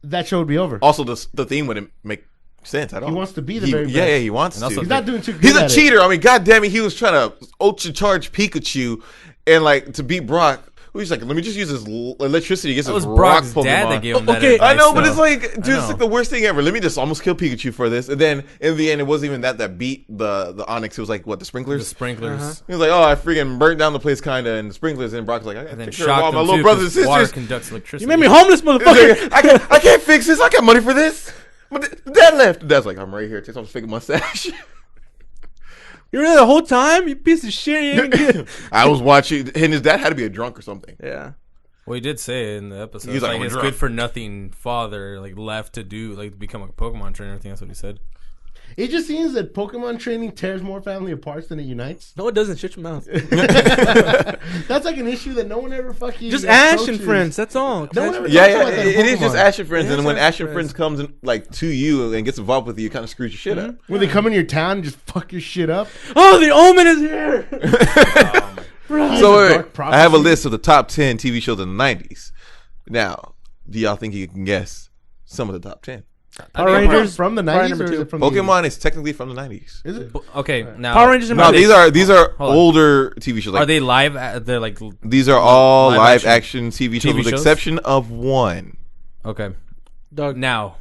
That show would be over. Also, the theme wouldn't make sense at all. He wants to be the very best. Yeah, he wants to. also He's not doing too good. He's a at cheater. I mean, goddamn it, he was trying to ultra charge Pikachu, and like to beat Brock. He's like, let me just use this electricity against That this was rock Brock's Pokemon. dad that gave him that Okay, advice, I know, but though. it's like, dude, I it's know. like the worst thing ever. Let me just almost kill Pikachu for this, and then in the end, it wasn't even that beat the Onyx. It was like what the The sprinklers. sprinklers. He was like, oh, I freaking burnt down the place kinda, and the sprinklers. And Brock's like, I got And to then take care of all shocked my them little too, brothers and 'cause water sisters. conducts electricity. You made me homeless, He's motherfucker. like, I can't fix this. I got money for this. But Dad left. Dad's like, I'm right here. Takes off his fake mustache. You were there the whole time. You piece of shit. You ain't good. I was watching, and his dad had to be a drunk or something. Yeah. Well, he did say in the episode, He's like, like "I'm his drunk." good for nothing father like left to do like to become a Pokemon trainer. I think that's what he said. It just seems that Pokemon training tears more family apart than it unites. No, it doesn't. Shut your mouth. That's like an issue that no one ever fucking. Just Ash and approaches. friends. That's all. No one ever Yeah, talks yeah, about that in it is just Pokemon. Ash and Friends, It and is when Ash Ash and and Friends Friends. comes in, like to you and gets involved with you, it kind of screws your shit up. When they come in your town and just fuck your shit up. Oh, the Omen is here. Right. So It's a wait, dark I have a prophecy. list of the top 10 TV shows in the 90s. Now, do y'all think you can guess some of the top 10? Power Pokemon Rangers from the Power 90s number or is two. it from the Pokemon is technically from the 90s. 80s? Is it? Okay, now Power Rangers and No, Monday. these are Hold on. older TV shows. Like, are they live? They're like these are all live live action TV shows TV with the shows? exception of one. okay. Dog. Now,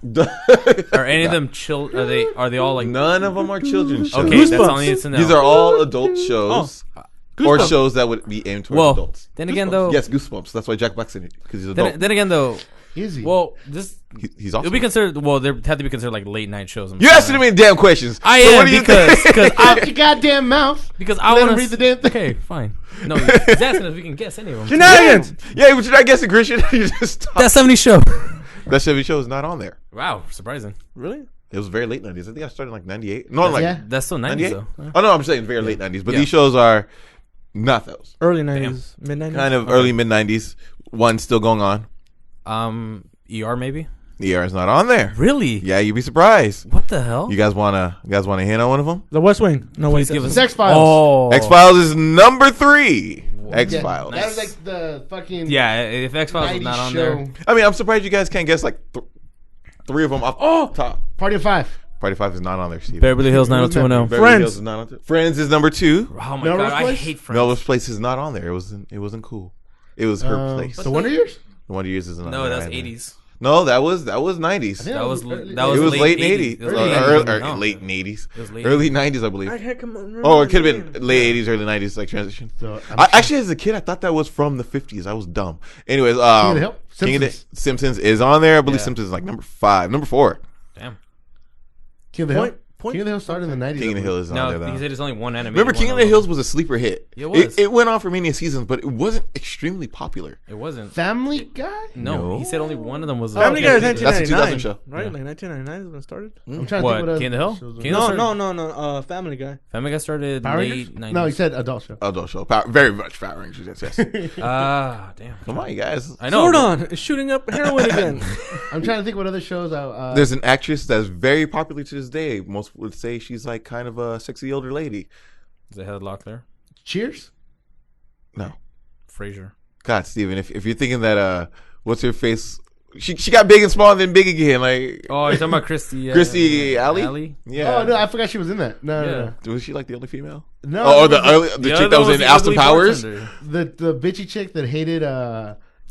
are any of them chill? Are they all like? None of them are children's shows. Okay, that's Goosebumps. all I need to know. These are all adult shows or Goosebumps. shows that would be aimed towards well. adults. Then again, though. Yes, Goosebumps. That's why Jack Black's in it because he's adult. Then again, though. Easy. Well, this He's awesome. it'll be considered. Well, they have to be considered like late night shows. You're asking me damn questions. I So am what do you because think? Out your goddamn mouth. I Let want him read the damn thing. Okay, fine. No, he's asking if we can guess any of them. Shenanigans. Yeah, but you're not guessing, Christian. You just talk. That 70 show. That Chevy show is not on there. Wow, surprising. Really? It was very late 90s. I think I started in like 98. No, like Yeah. That's still 90s 98. though. Oh no, I'm saying very late 90s. But Yeah. these shows are not those. Early 90s. Mid 90s. Kind of early mid 90s. One still going on. ER maybe. The ER is not on there. Really? Yeah, you'd be surprised. What the hell? You guys wanna hint on one of them? The West Wing. No, wait. Please give us. Sex Files. Oh, X Files is number 3. X Files. That was like the fucking. Yeah, if X Files is 90s not on show. there, I mean, I'm surprised you guys can't guess like 3 of them off top. Party of Five. Party 5 is not on there, Steve. Beverly Hills 90210. Beverly Friends. Hills is not on there. Friends is number 2. Oh my Melrose god, I Place? hate Friends. Melrose Place is not on there. It wasn't cool. It was her place. The Wonder Years. The Wonder Years is not No, there that's either. 80s. No, that was 90s. think That was early- that was It was late 80s. 80s. It was Or late early- 80s. No. late 80s. It was late Early 90s, I believe. I can't come on. Oh, it could have been late 80s, early 90s, like transition. So, I'm Actually, as a kid, I thought that was from the 50s. I was dumb. Anyways, of the Hill? King of the Simpsons. Simpsons is on there. I believe Yeah. Simpsons is like number 5, number 4. Damn. King of the Hill. Point- King of the Hill started in the 90s. King of the Hill is on No, there. he Though. said it's only one anime. Remember, King of the Hills was a sleeper hit. It was. It went on for many seasons, but it wasn't extremely popular. It wasn't. Family Guy. No, No. he said only one of them was. Family okay. Guy is That's a 1999. 2000 show. Right? Like 1999 is when it started? I'm trying to What, think what King of the Hill? other shows King are- of No, no. Family Guy. Family Guy started Power late Rangers? 90s. No, he said adult show. Adult show. Very much Power Rangers. Yes, yes. Ah, damn. Come on, you guys. I know. Zordon is shooting up heroin again. I'm trying to think what other shows. There's an actress that's very popular to this day. Most would say she's like kind of a sexy older lady. Is it headlock there? Cheers. No. Frasier. God, Steven, if you're thinking that what's her face? She got big and small and then big again. Like Oh, you're talking about Christy. Christy Alley? Alley? Yeah. Oh no, I forgot she was in that. No, Yeah. Was she like the only female? no, no. Oh, or no, the chick that was in the Austin ugly Powers? bartender. the bitchy chick that hated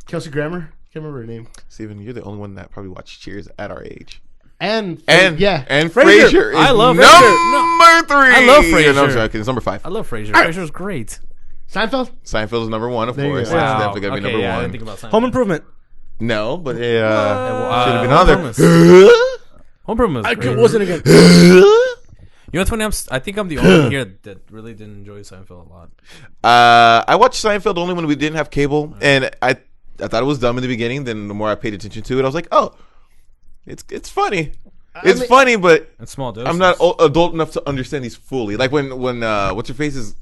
Kelsey Grammer. Can't remember her name. Steven, you're the only one that probably watched Cheers at our age. And And Frasier. Frasier is I love number Frasier. 3. I love No, I'm Frasier. sorry, it's number 5. I love Frasier. Frasier's great. Seinfeld. Seinfeld is number 1, of There you course. go. That's Wow. definitely gonna be Okay, number yeah, I 1. didn't think about Seinfeld. Home Improvement. No, but should Well, have been Home on there. Improvement. Home Improvement was great. Wasn't again. You know what's funny? I think I'm the only one here that really didn't enjoy Seinfeld a lot. I watched Seinfeld only when we didn't have cable, and I thought it was dumb in the beginning. Then the more I paid attention to it, I was like, oh, it's funny. It's mean- funny, but In small doses. I'm not adult enough to understand these fully. Like when what's her face is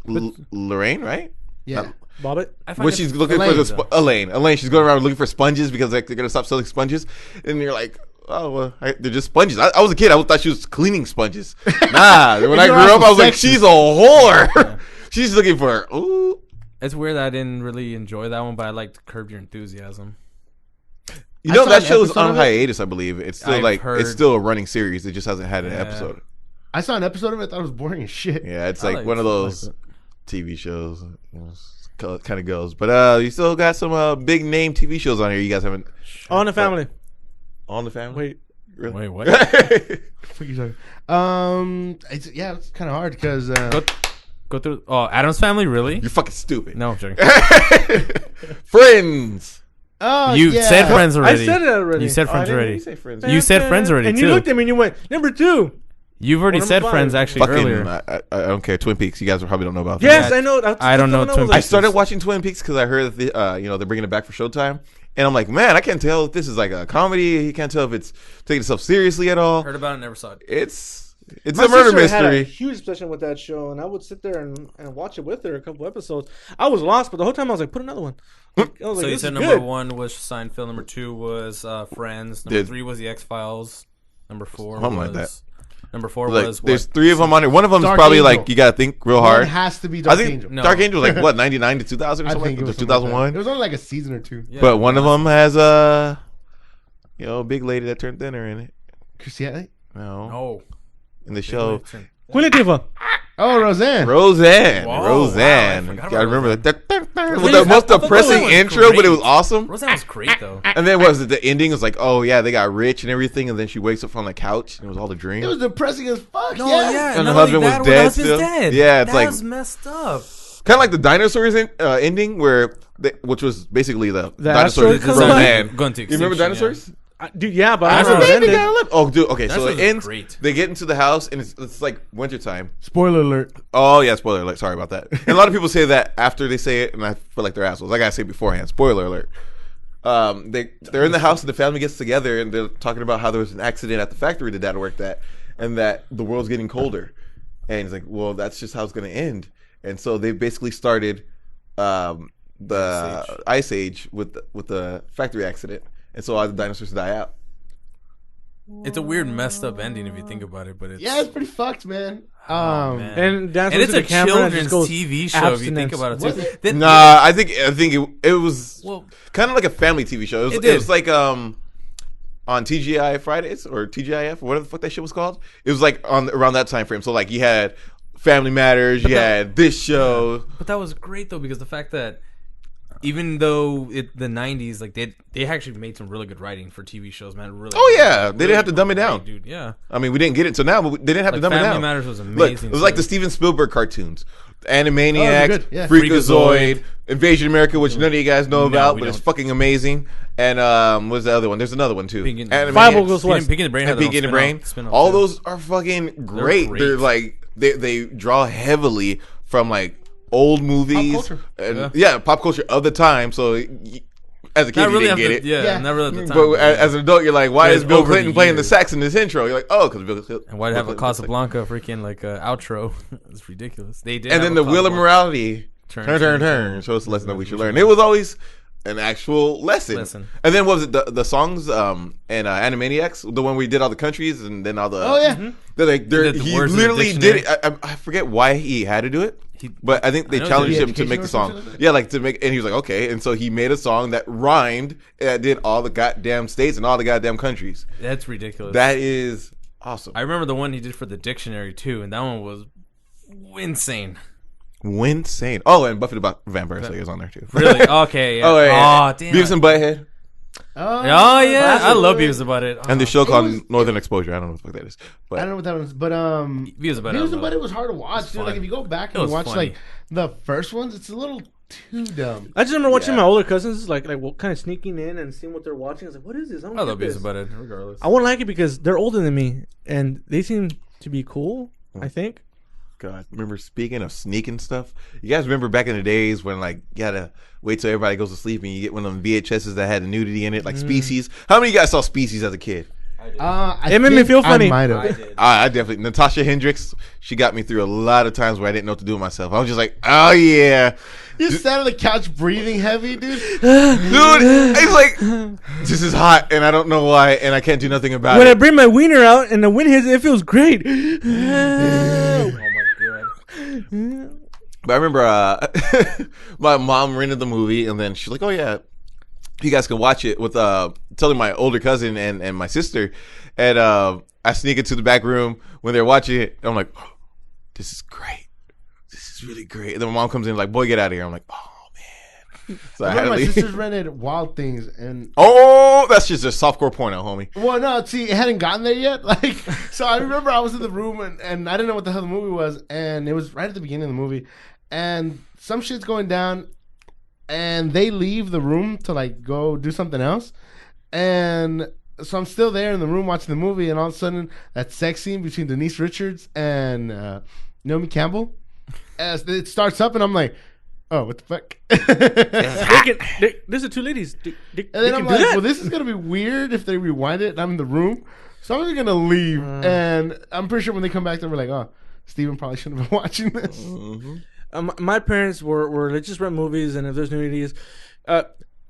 Lorraine, right? Yeah. Bobbit. I find When it she's looking Elaine, for the Elaine, she's going around looking for sponges because like they're gonna stop selling sponges, and you're like, oh well, they're just sponges. I was a kid, I thought she was cleaning sponges. Nah, when I You're grew up, also I was like, sexist. she's a whore. She's looking for ooh. It's weird that I didn't really enjoy that one, but I liked Curb Your Enthusiasm. You I know saw that an show's episode on of it. hiatus, I believe. It's still I've heard- it's still a running series. It just hasn't had an Yeah. episode. I saw an episode of it. I thought it was boring as shit. Yeah, it's I like liked- one of I those liked TV shows. Kind of goes, but you still got some big name TV shows on here. You guys haven't On the Family. on the family. Wait. Really? Wait, what? What are you talking? It's kind of hard because Go through. Oh, Adam's Family, really? You're fucking stupid. No, I'm joking. Friends. oh, You yeah. said Friends I already. said it already. You said Oh, I Friends didn't hear already. you say Friends. You said Friends already, and too. you looked at me and you went, number 2. You've already Well, said number Friends five. actually Fucking, earlier. I don't care. Twin Peaks. You guys probably don't know about that. Yes, I know. I don't know Twin I Peaks. started watching Twin Peaks because I heard that they're bringing it back for Showtime, and I'm like, man, I can't tell if this is like a comedy. You can't tell if it's taking itself seriously at all. Heard about it, never saw it. It's My a murder sister had a mystery. huge obsession with that show, and I would sit there and watch it with her a couple episodes. I was lost, but the whole time I was like, put another one. I was So like, you this said is number good. 1 was Seinfeld, number 2 was Friends, number Did- 3 was The X-Files, number 4 Something was... like that. Number 4 Like, was... there's what? 3 of them on it. One of them is Dark probably Angel. like you gotta think real One hard. has to be I Dark think Angel. No. Dark Angel was like what 99 to 2000 or I something. think it was Like, something like that. 2001. It was only like a season or two. Yeah. But one of them has a big lady that turned thinner in it. Christiane? No, Oh. in the show. Queen Latifah. Oh, Roseanne. Roseanne. Whoa, Roseanne. wow, I forgot I about remember that. With Really? the most I thought that depressing was intro, but great. it was awesome. Roseanne was great, though. And then what was it? The ending was like, oh yeah, they got rich and everything, and then she wakes up on the couch and it was all a dream. It was depressing as fuck. No, yeah. yeah. And not the husband only was that, dead the husband's still? dead. Yeah, it's that like- was messed up. Kind of like the dinosaurs ending, which was basically the dinosaurs. asteroid comes Roseanne. back? Going to You remember extinction, dinosaurs? Dude, yeah, but I That's don't know a how it baby ended. got left. Oh, dude. Okay, so Dinosaurs it was ends. great. They get into the house and it's like wintertime. Spoiler alert. Oh yeah, spoiler alert. Sorry about that. And a lot of people say that after they say it, and I feel like they're assholes. I gotta say it beforehand. Spoiler alert. They're in the house and the family gets together and they're talking about how there was an accident at the factory the dad worked at, and that the world's getting colder. And he's like, well, that's just how it's gonna end. And so they basically started the ice age with the factory accident, and so all the dinosaurs die out. It's a weird, messed up ending if you think about it, but it's... Yeah, it's pretty fucked, man. man. And that's And it's to a the camera and children's just goes, TV show if you think abstinence. about it, Was too. it? Then- Nah, I think it was Well, kind of like a family TV show. It It did. was like on TGI Fridays or TGIF or whatever the fuck that shit was called. It was like around that time frame. So like you had Family Matters, you had this show. but that was great, though, because the fact that even though the 90s, like, they actually made some really good writing for TV shows, man. Really. Oh yeah, they didn't have to dumb it great, down. dude. Yeah. I mean, we didn't get it until now, but they didn't have to Like, dumb it Family down. Matters was Look, amazing. it was like too. the Steven Spielberg cartoons, Animaniacs, Oh, they're good, yeah. Freakazoid, Invasion America, which none of you guys know No, about, we but it's don't. fucking amazing. And what's the other one? There's another one too. Pinky and- Animaniacs. Five Goes West. Pinky and the Brain had And their own Pinky and the Brain. spin-off, All too. those are fucking great. great. They're like they draw heavily from like old movies, culture. and yeah, pop culture of the time. So as a kid, Not you really didn't at get the, it. yeah, Yeah. not really at the time. But as an adult, you're like, why But is Bill over the Clinton playing the years. sax in this intro? You're like, oh, because Bill Clinton. And why to have a Bill Clinton- Casablanca freaking like outro? It's ridiculous. They did. And have then a the wheel of Casablanca. morality. Turn, Turn, turn, turn. turn. So it's a lesson that we should learn. It was always an actual lesson. Lesson. And then what was it the songs and Animaniacs, the one we did all the countries and then all the Oh yeah. they're like did the he words in the literally did dictionary. it. I forget why he had to do it. But I think they I know challenged he did him to make the education or song. something like that? Yeah, like to make, and he was like, okay. And so he made a song that rhymed that did all the goddamn states and all the goddamn countries. That's ridiculous. That is awesome. I remember the one he did for the dictionary too, and that one was insane. Insane. Oh, and Buffy the Vampire Slayer is on there too. Really? Okay. Yeah. Oh, yeah. Oh, damn. Beavis and Butthead. Oh yeah, I Classic. love Beavis about it. And the show It called was- Northern Exposure. I don't know what the fuck that is. But I don't know what that was, but Beavis and Butthead. Beavis and Butthead was hard to watch, dude. fun. Like if you go back It and was watch funny. like the first ones, it's a little too dumb. I just remember watching Yeah. my older cousins, like kind of sneaking in and seeing what they're watching. I was like, what is this? I don't I love get Beavis this. and Butthead, regardless. I won't like it because they're older than me, and they seem to be cool, I think. God, remember speaking of sneaking stuff? You guys remember back in the days when like you gotta wait till everybody goes to sleep and you get one of them VHSs that had the nudity in it, like Species. How many of you guys saw Species as a kid? It made me feel funny. I might I have. did. I definitely. Natasha Hendricks, she got me through a lot of times where I didn't know what to do with myself. I was just like, oh yeah. You sat on the couch breathing heavy, dude. Dude, it's like, this is hot and I don't know why and I can't do nothing about When I it. bring my wiener out and the wind hits, it feels great. Oh my god. But I remember my mom rented the movie and then she's like, oh yeah, you guys can watch it with telling my older cousin and my sister. And I sneak into the back room when they're watching it. And I'm like, oh, this is great. This is really great. And then my mom comes in like, boy, get out of here. I'm like, oh man. So I I had to remember my leave. sisters rented Wild Things, and Oh, that's just a softcore porno, homie. well, no, see, it hadn't gotten there yet. Like, so I remember I was in the room and I didn't know what the hell the movie was, and it was right at the beginning of the movie, and some shit's going down, and they leave the room to like go do something else, and so I'm still there in the room watching the movie, and all of a sudden that sex scene between Denise Richards and Naomi Campbell, as it starts up, and I'm like, oh, what the fuck? There's the two ladies. They And then I'm can do like, that? well, this is gonna be weird if they rewind it and I'm in the room. So I'm just gonna leave. And I'm pretty sure when they come back, they were like, oh, Steven probably shouldn't have been watching this. My parents were they just rent movies, and if there's nudities,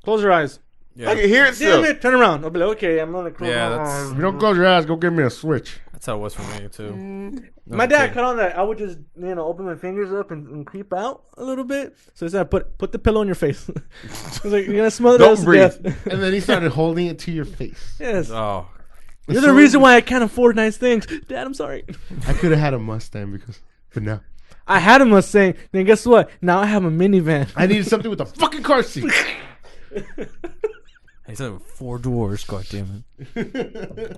close your eyes. I can hear it still. Damn it, turn around. I'll be like, okay, I'm gonna close Yeah, my that's- eyes. If you don't close your eyes, go give me a switch. That's how it was for me too. My dad cut on that. I would just open my fingers up and creep out a little bit. So he said, put the pillow on your face. He's like, you're gonna smother Don't us to breathe. death. And then he started holding it to your face. Yes. Oh, You're the reason why I can't afford nice things. Dad, I'm sorry. I could have had a Mustang but no. I had a Mustang. Then guess what? Now I have a minivan. I needed something with a fucking car seat. he said 4 doors. God damn it.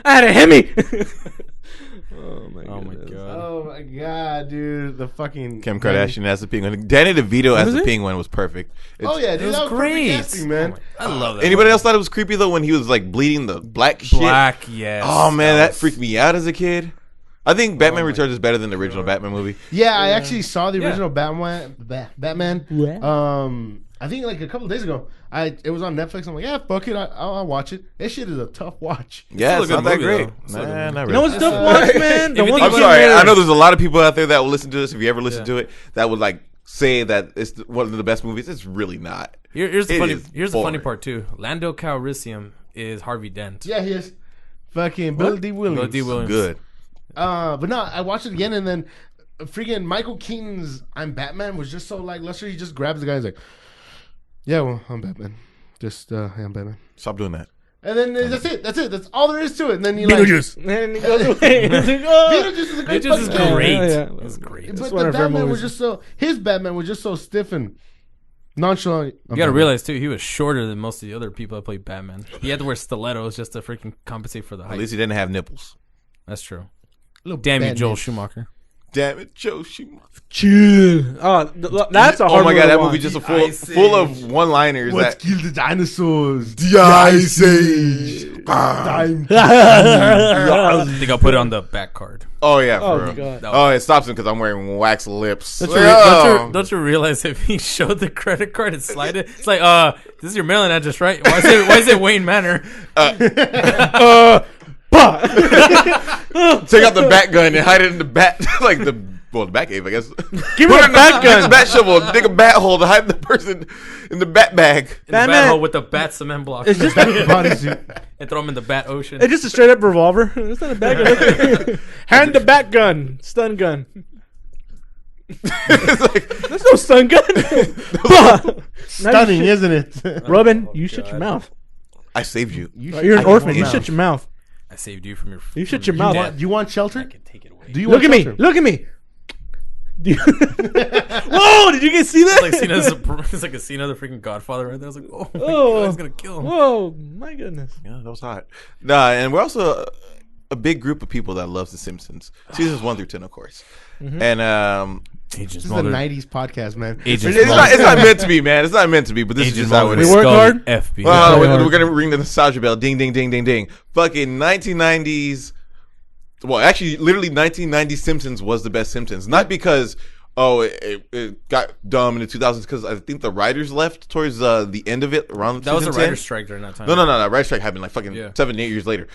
I had a Hemi. Oh my Oh my goodness. god. Oh my god, dude. The fucking Kim Kardashian as the penguin. Danny DeVito as Was the it? penguin was perfect. Oh yeah, dude. It was that was great. perfect casting, man. I love that. Anybody else thought it was creepy though when he was like bleeding the black shit? Black, yes. Oh man, that was- freaked me out as a kid. I think Batman Returns is better than the original Batman movie. Yeah, I actually saw the Yeah. original Batman. Yeah. I think like a couple days ago. It was on Netflix. I'm like, yeah, fuck it, I'll watch it. This shit is a tough watch. Yeah, still it's a not good that movie, great. though. It's still a good Nah, movie. not You know really. what's tough watch, man? The If you ones think I'm that sorry. get I know married. there's a lot of people out there that will listen to this. If you ever listen Yeah. to it, that would like say that it's one of the best movies. It's really not. Here's the It funny. is Here's the funny boring. part too. Lando Calrissian is Harvey Dent. Yeah, he is. Fucking Bill D. Williams. Bill D. Williams. Good. But no, I watched it again, and then freaking Michael Keaton's "I'm Batman" was just so lackluster. He just grabs the guy and he's like, "Yeah, well, I'm Batman. Just hey, I'm Batman." Stop doing that. And then that's it. That's all there is to it. And then you Beetlejuice. And he goes away. He's like, oh. Beetlejuice is a great It just is fucking movie. great. Yeah. It's great. But one the of her Batman was movies. just his Batman was just so stiff and nonchalant. You gotta realize too, he was shorter than most of the other people that played Batman. He had to wear stilettos just to freaking compensate for the At height. least he didn't have nipples. That's true. Damn you, Joel Schumacher. Damn it, Joe Schumacher. Chill. Oh, that's a Oh hard my movie god, to that watch. movie just Ice full of Age. one-liners. Let's That kill the dinosaurs. the Ice Age. Time. I think I'll put it on the back card. Oh yeah, Oh, for real. God. Oh, it stops him because I'm wearing wax lips. Don't Oh. don't you realize if he showed the credit card and slide it, it's like, this is your mailing address, right? Why is it Wayne Manor? Take out the bat gun and hide it in the bat, like the bat cave, I guess. Give me the bat Get the gun. bat shovel, dig a bat hole to hide the person in the bat bag. In the Batman- bat hole with the bat cement block. It's just Bodysuit. And throw him in the bat ocean. it's just a straight up revolver. It's not a bat gun. Hand the bat gun. Stun gun. It's like, There's no stun gun. Stunning, isn't it? Robin, you shut your mouth. I saved you. You're an orphan. You shut your mouth. I saved you from your. You shut from your mouth. death. Do you want shelter? I can take it away. Do you Look at want me. shelter? Look at me. Do you- Whoa! Did you guys see that? It's like a scene of the freaking Godfather right there. I was like, oh my Oh. god, he's gonna kill him. Whoa! My goodness. Yeah, that was hot. Nah, and we're also a big group of people that loves The Simpsons. Seasons 1 through 10, of course. And Agent This is a '90s podcast, man. Agent it's not meant to be, man. It's not meant to be, but this is just how it We is. work hard. FBI. Well, Yeah. we're gonna ring the nostalgia bell. Ding, ding, ding, ding, ding. Fucking 1990s. Well, actually, literally 1990 Simpsons was the best Simpsons. Not because Oh, it got dumb in the 2000s because I think the writers left towards the end of it around That was a season writer's 10. strike during that time. No. Writer's strike happened like fucking 7, 8 years later.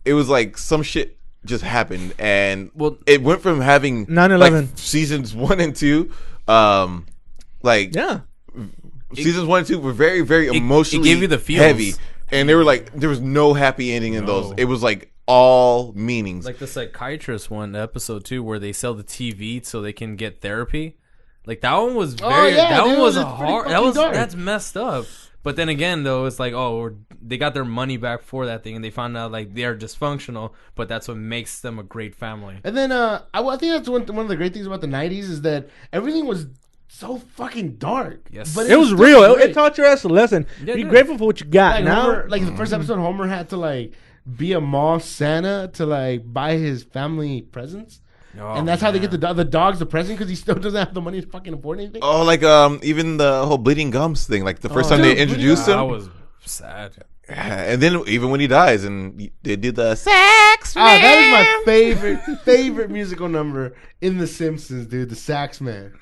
It was like some shit just happened, and it went from having 9/11 like, seasons 1 and 2, seasons 1 and 2 were very, very emotionally gave you the feels. heavy, and they were like there was no happy ending in those. It was like all meanings. Like the psychiatrist one, episode 2, where they sell the TV so they can get therapy. Like that one was very. That one was a hard. That's messed up. But then again, though, it's like, they got their money back for that thing, and they found out like they're dysfunctional, but that's what makes them a great family. And then I think that's one of the great things about the 90s is that everything was so fucking dark. Yes. But it was still real. great. It taught your ass a lesson. Yeah, Be grateful for what you got. Like, Now, Homer, like the first episode, Homer had to like be a mall Santa to like buy his family presents. And that's how they get the dog's the present because he still doesn't have the money to fucking afford anything. Oh, like even the whole bleeding gums thing. Like the first time they introduced him, That was sad. and then even when he dies, and they did the sax. That is my favorite musical number in The Simpsons, dude. The Sax Man.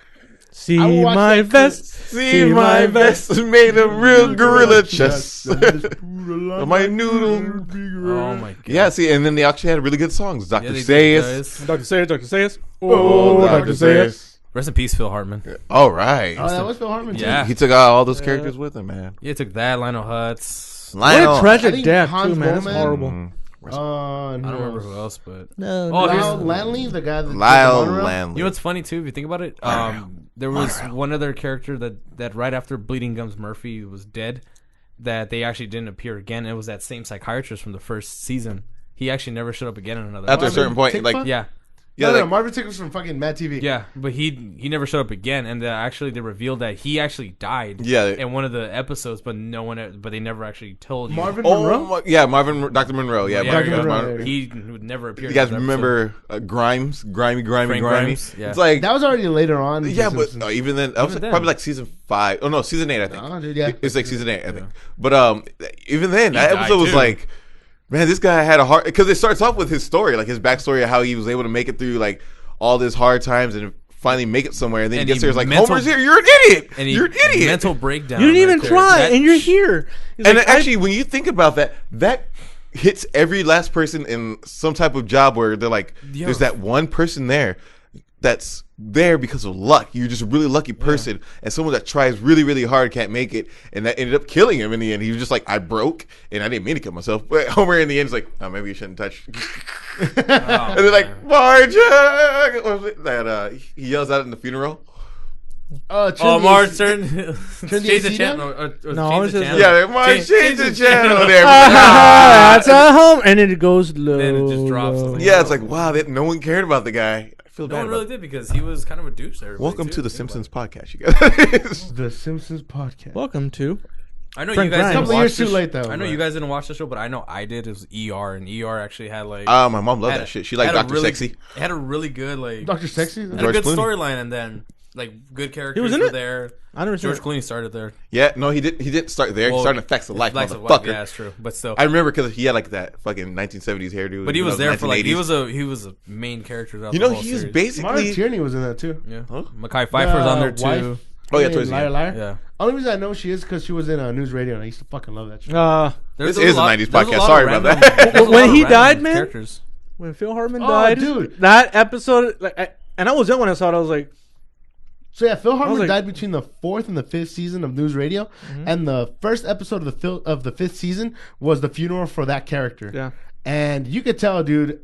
see I will watch my that vest. See my vest made of real gorilla chest. My noodle. Oh my god. Yeah, see, and then they actually had really good songs. Dr. they Sayus. did, Dr. Sayers, Dr. Sayers. Oh, Dr. Sayus. Rest in peace, Phil Hartman. All right. Oh, that was Phil Hartman too. Yeah. He took out all those characters with him, man. Yeah, took that. Lionel Hutz. What a I tragic think death, Hans too, man. That's Bowman. horrible. I don't remember who else, but No. oh, Lyle here's Lanley, the guy that Lyle Monroe? Landley. you know what's funny too if you think about it. There was one other character that right after Bleeding Gums Murphy was dead, that they actually didn't appear again. It was that same psychiatrist from the first season. He actually never showed up again in another. After a Marvin certain point, Tickfa? like yeah. yeah, no, like, Marvin Tickle was from fucking Mad TV. Yeah, but he never showed up again, and actually they revealed that he actually died. Yeah. in one of the episodes, but they never actually told you. Marvin oh, Monroe. yeah, Dr. Monroe. Yeah, Yeah, Marvin Dr. Monroe. Monroe. he would never appear. You guys in the remember Grimes? Grimy. Frank Grimes? Yeah. It's like That was already later on. in yeah, The but Simpsons. even then, that was Even then. probably like season 5. Oh no, season 8, I think. Oh, dude, yeah. It's like season 8, I think. But even then, that died, episode was too. like, man, this guy had a hard because it starts off with his story, like his backstory of how he was able to make it through like all these hard times and finally make it somewhere. And then And he gets he there, it's like mental- Homer's here. You're an idiot. And You're an idiot. Mental breakdown. You didn't even right there. try, That- and you're here. He's And like, actually, when you think about that, that hits every last person in some type of job where they're like, Yo. there's that one person there that's there because of luck. You're just a really lucky person, and someone that tries really, really hard can't make it, and that ended up killing him in the end. He was just like, I broke, and I didn't mean to kill myself. But Homer in the end is like, oh, maybe you shouldn't touch. And they're like, Marge, what was it? That he yells out in the funeral. Turn Oh, the Marge, AC turn. the Change the AC channel. down? Or No, change it's the just- channel. Yeah, Marge, change the channel Ah, there. that's a home, and it goes low. Then it just drops. low. Like, Yeah, it's like, wow, no one cared about the guy. I feel No bad one about really did because he was kind of a douche. To everybody, Welcome too. to the Think about Simpsons podcast, you guys. The Simpsons podcast. Welcome to. it. I know Frank you guys. Grimes. Didn't Couple watch years this too late though. I know but- you guys didn't watch the show, but I know I did. It was ER, and ER actually had like. My mom loved had that a- shit. She liked had a Dr. really- Sexy. It had a really good like. Dr. Sexy. Had a George good Clooney. storyline, and then like good characters was in were it? there. I never seen George it. Clooney started there. Yeah, no, he didn't start there. Well, he started in Facts of Life, Facts of Life, motherfucker. yeah, that's true. But still, I remember because he had like that fucking 1970s hairdo. but he was there for like 1980s. he was a main character. Throughout You the know, whole he was series. Mark basically. Tierney was in that too. Yeah, Huh? Mackay Pfeiffer's on there too. Wife. Oh, yeah, towards the Liar end. Liar. Yeah, Only reason I know she is because she was in News Radio, and I used to fucking love that shit. This is a 90s there's podcast. lot Sorry of about random- that. there's a When lot of he random died, man? characters. When Phil Hartman Oh, died, dude. that episode, and I was young when I saw it. I was like, So yeah, Phil Hartman like- died between the 4th and the 5th season of News Radio, and the first episode of the 5th season was the funeral for that character. yeah. And you could tell, dude,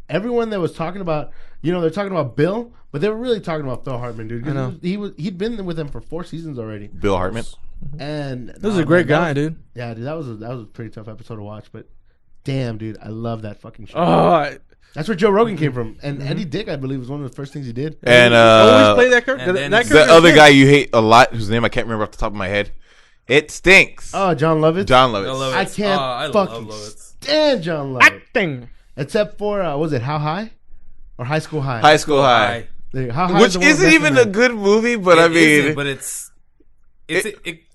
everyone that was talking about, they're talking about Bill, but they were really talking about Phil Hartman, dude. 'cause I know. He'd been with him for 4 seasons already. Bill Hartman. And This is a great guy, dude. Yeah, dude, that was a pretty tough episode to watch, but damn, dude, I love that fucking show. Oh, That's where Joe Rogan came from, and Eddie Dick, I believe, was one of the first things he did. And always play that character. and then That the character other guy you hate a lot, whose name I can't remember off the top of my head. It stinks. Oh, John Lovitz. John Lovitz. I love it. I can't I fucking love it. stand John Lovitz. acting. Except for was it How High or High School High? High School High. How High is Which the one with isn't even Method a Man. good movie, but It I mean. isn't, but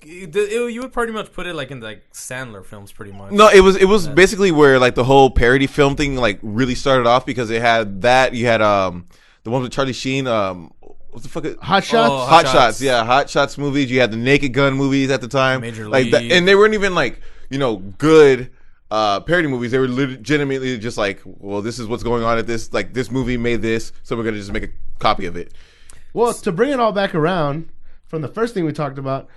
you would pretty much put it like in like Sandler films, pretty much. No, it was basically where like the whole parody film thing like really started off because it had that you had the one with Charlie Sheen what the fuck? Hot Shots. Oh, Hot Shots. Shots, yeah, Hot Shots movies. You had the Naked Gun movies at the time, Major like that, League. and they weren't even like good parody movies. They were legitimately just like, well, this is what's going on at this. Like this movie made this, so we're gonna just make a copy of it. Well, to bring it all back around from the first thing we talked about,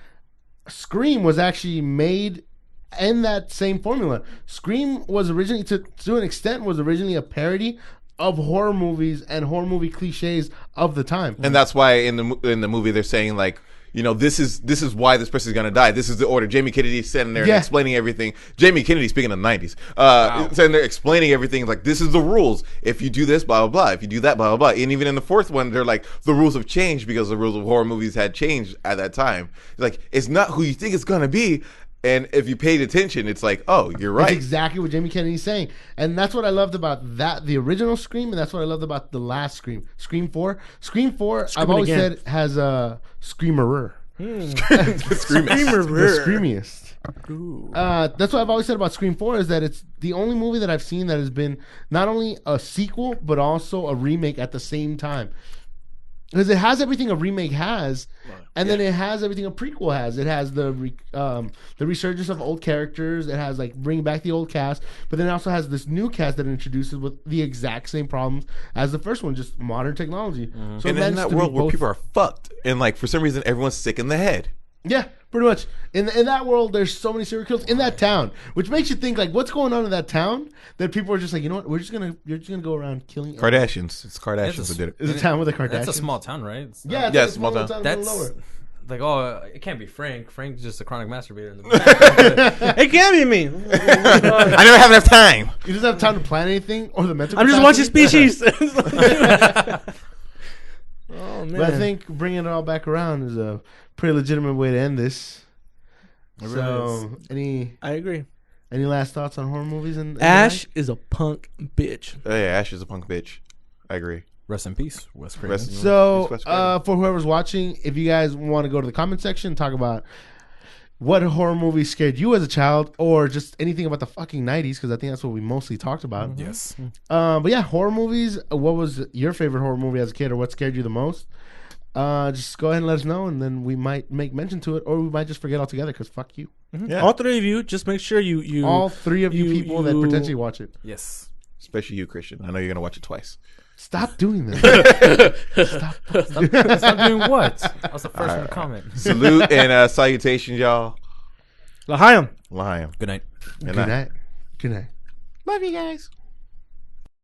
Scream was actually made in that same formula. Scream was originally, to an extent, was originally a parody of horror movies and horror movie cliches of the time. And that's why in the movie they're saying like, this is why this person's gonna die. This is the order. Jamie Kennedy's standing there and explaining everything. Jamie Kennedy, speaking of the 90s, standing there explaining everything. Like, this is the rules. If you do this, blah, blah, blah. If you do that, blah, blah, blah. And even in the fourth one, they're like, the rules have changed because the rules of horror movies had changed at that time. Like, it's not who you think it's gonna be. And if you paid attention, it's like, oh, you're right. That's exactly what Jamie Kennedy's saying. And that's what I loved about the original Scream, and that's what I loved about the last Scream. Scream 4. Scream 4, I've always said, has a screamerer. The The screamiest. That's what I've always said about Scream 4 is that it's the only movie that I've seen that has been not only a sequel, but also a remake at the same time. Because it has everything a remake has, and then it has everything a prequel has. It has the resurgence of old characters. It has like bringing back the old cast, but then it also has this new cast that it introduces with the exact same problems as the first one, just modern technology. So And in that world where people are fucked, and like for some reason everyone's sick in the head. Yeah, pretty much. In that world, there's so many serial killers in that town, which makes you think like, what's going on in that town that people are just like, you know what, you're just gonna go around killing Kardashians. It's Kardashians that did it. It's a town with a Kardashian. That's a small town, right? It's Yeah, Yeah, it's a small town. That's lower. like, oh, it can't be Frank. Frank's just a chronic masturbator in the back. It can't be me. I never have enough time. He doesn't have time to plan anything or the mental. I'm just watching capacity. Species. Oh man! But I think bringing it all back around is a pretty legitimate way to end this. really So, any I agree. last thoughts on horror movies? And Ash is a punk bitch. Oh, yeah, Ash is a punk bitch. I agree. Rest in peace, Wes Craven. Rest- So, Wes Craven. for whoever's watching, if you guys want to go to the comment section and talk about what horror movie scared you as a child, or just anything about the fucking 90s, because I think that's what we mostly talked about. Yes. But yeah, horror movies. What was your favorite horror movie as a kid, or what scared you the most? Just go ahead and let us know, and then we might make mention to it, or we might just forget altogether, because fuck you. Yeah. All three of you, just make sure you All three of you people that potentially watch it. Yes. Especially you, Christian. I know you're going to watch it twice. Stop doing this. Stop. Stop doing what? I was the first one to comment. Salute and salutations, y'all. L'chaim. L'chaim. Good night. Good night. Good night. Love you guys.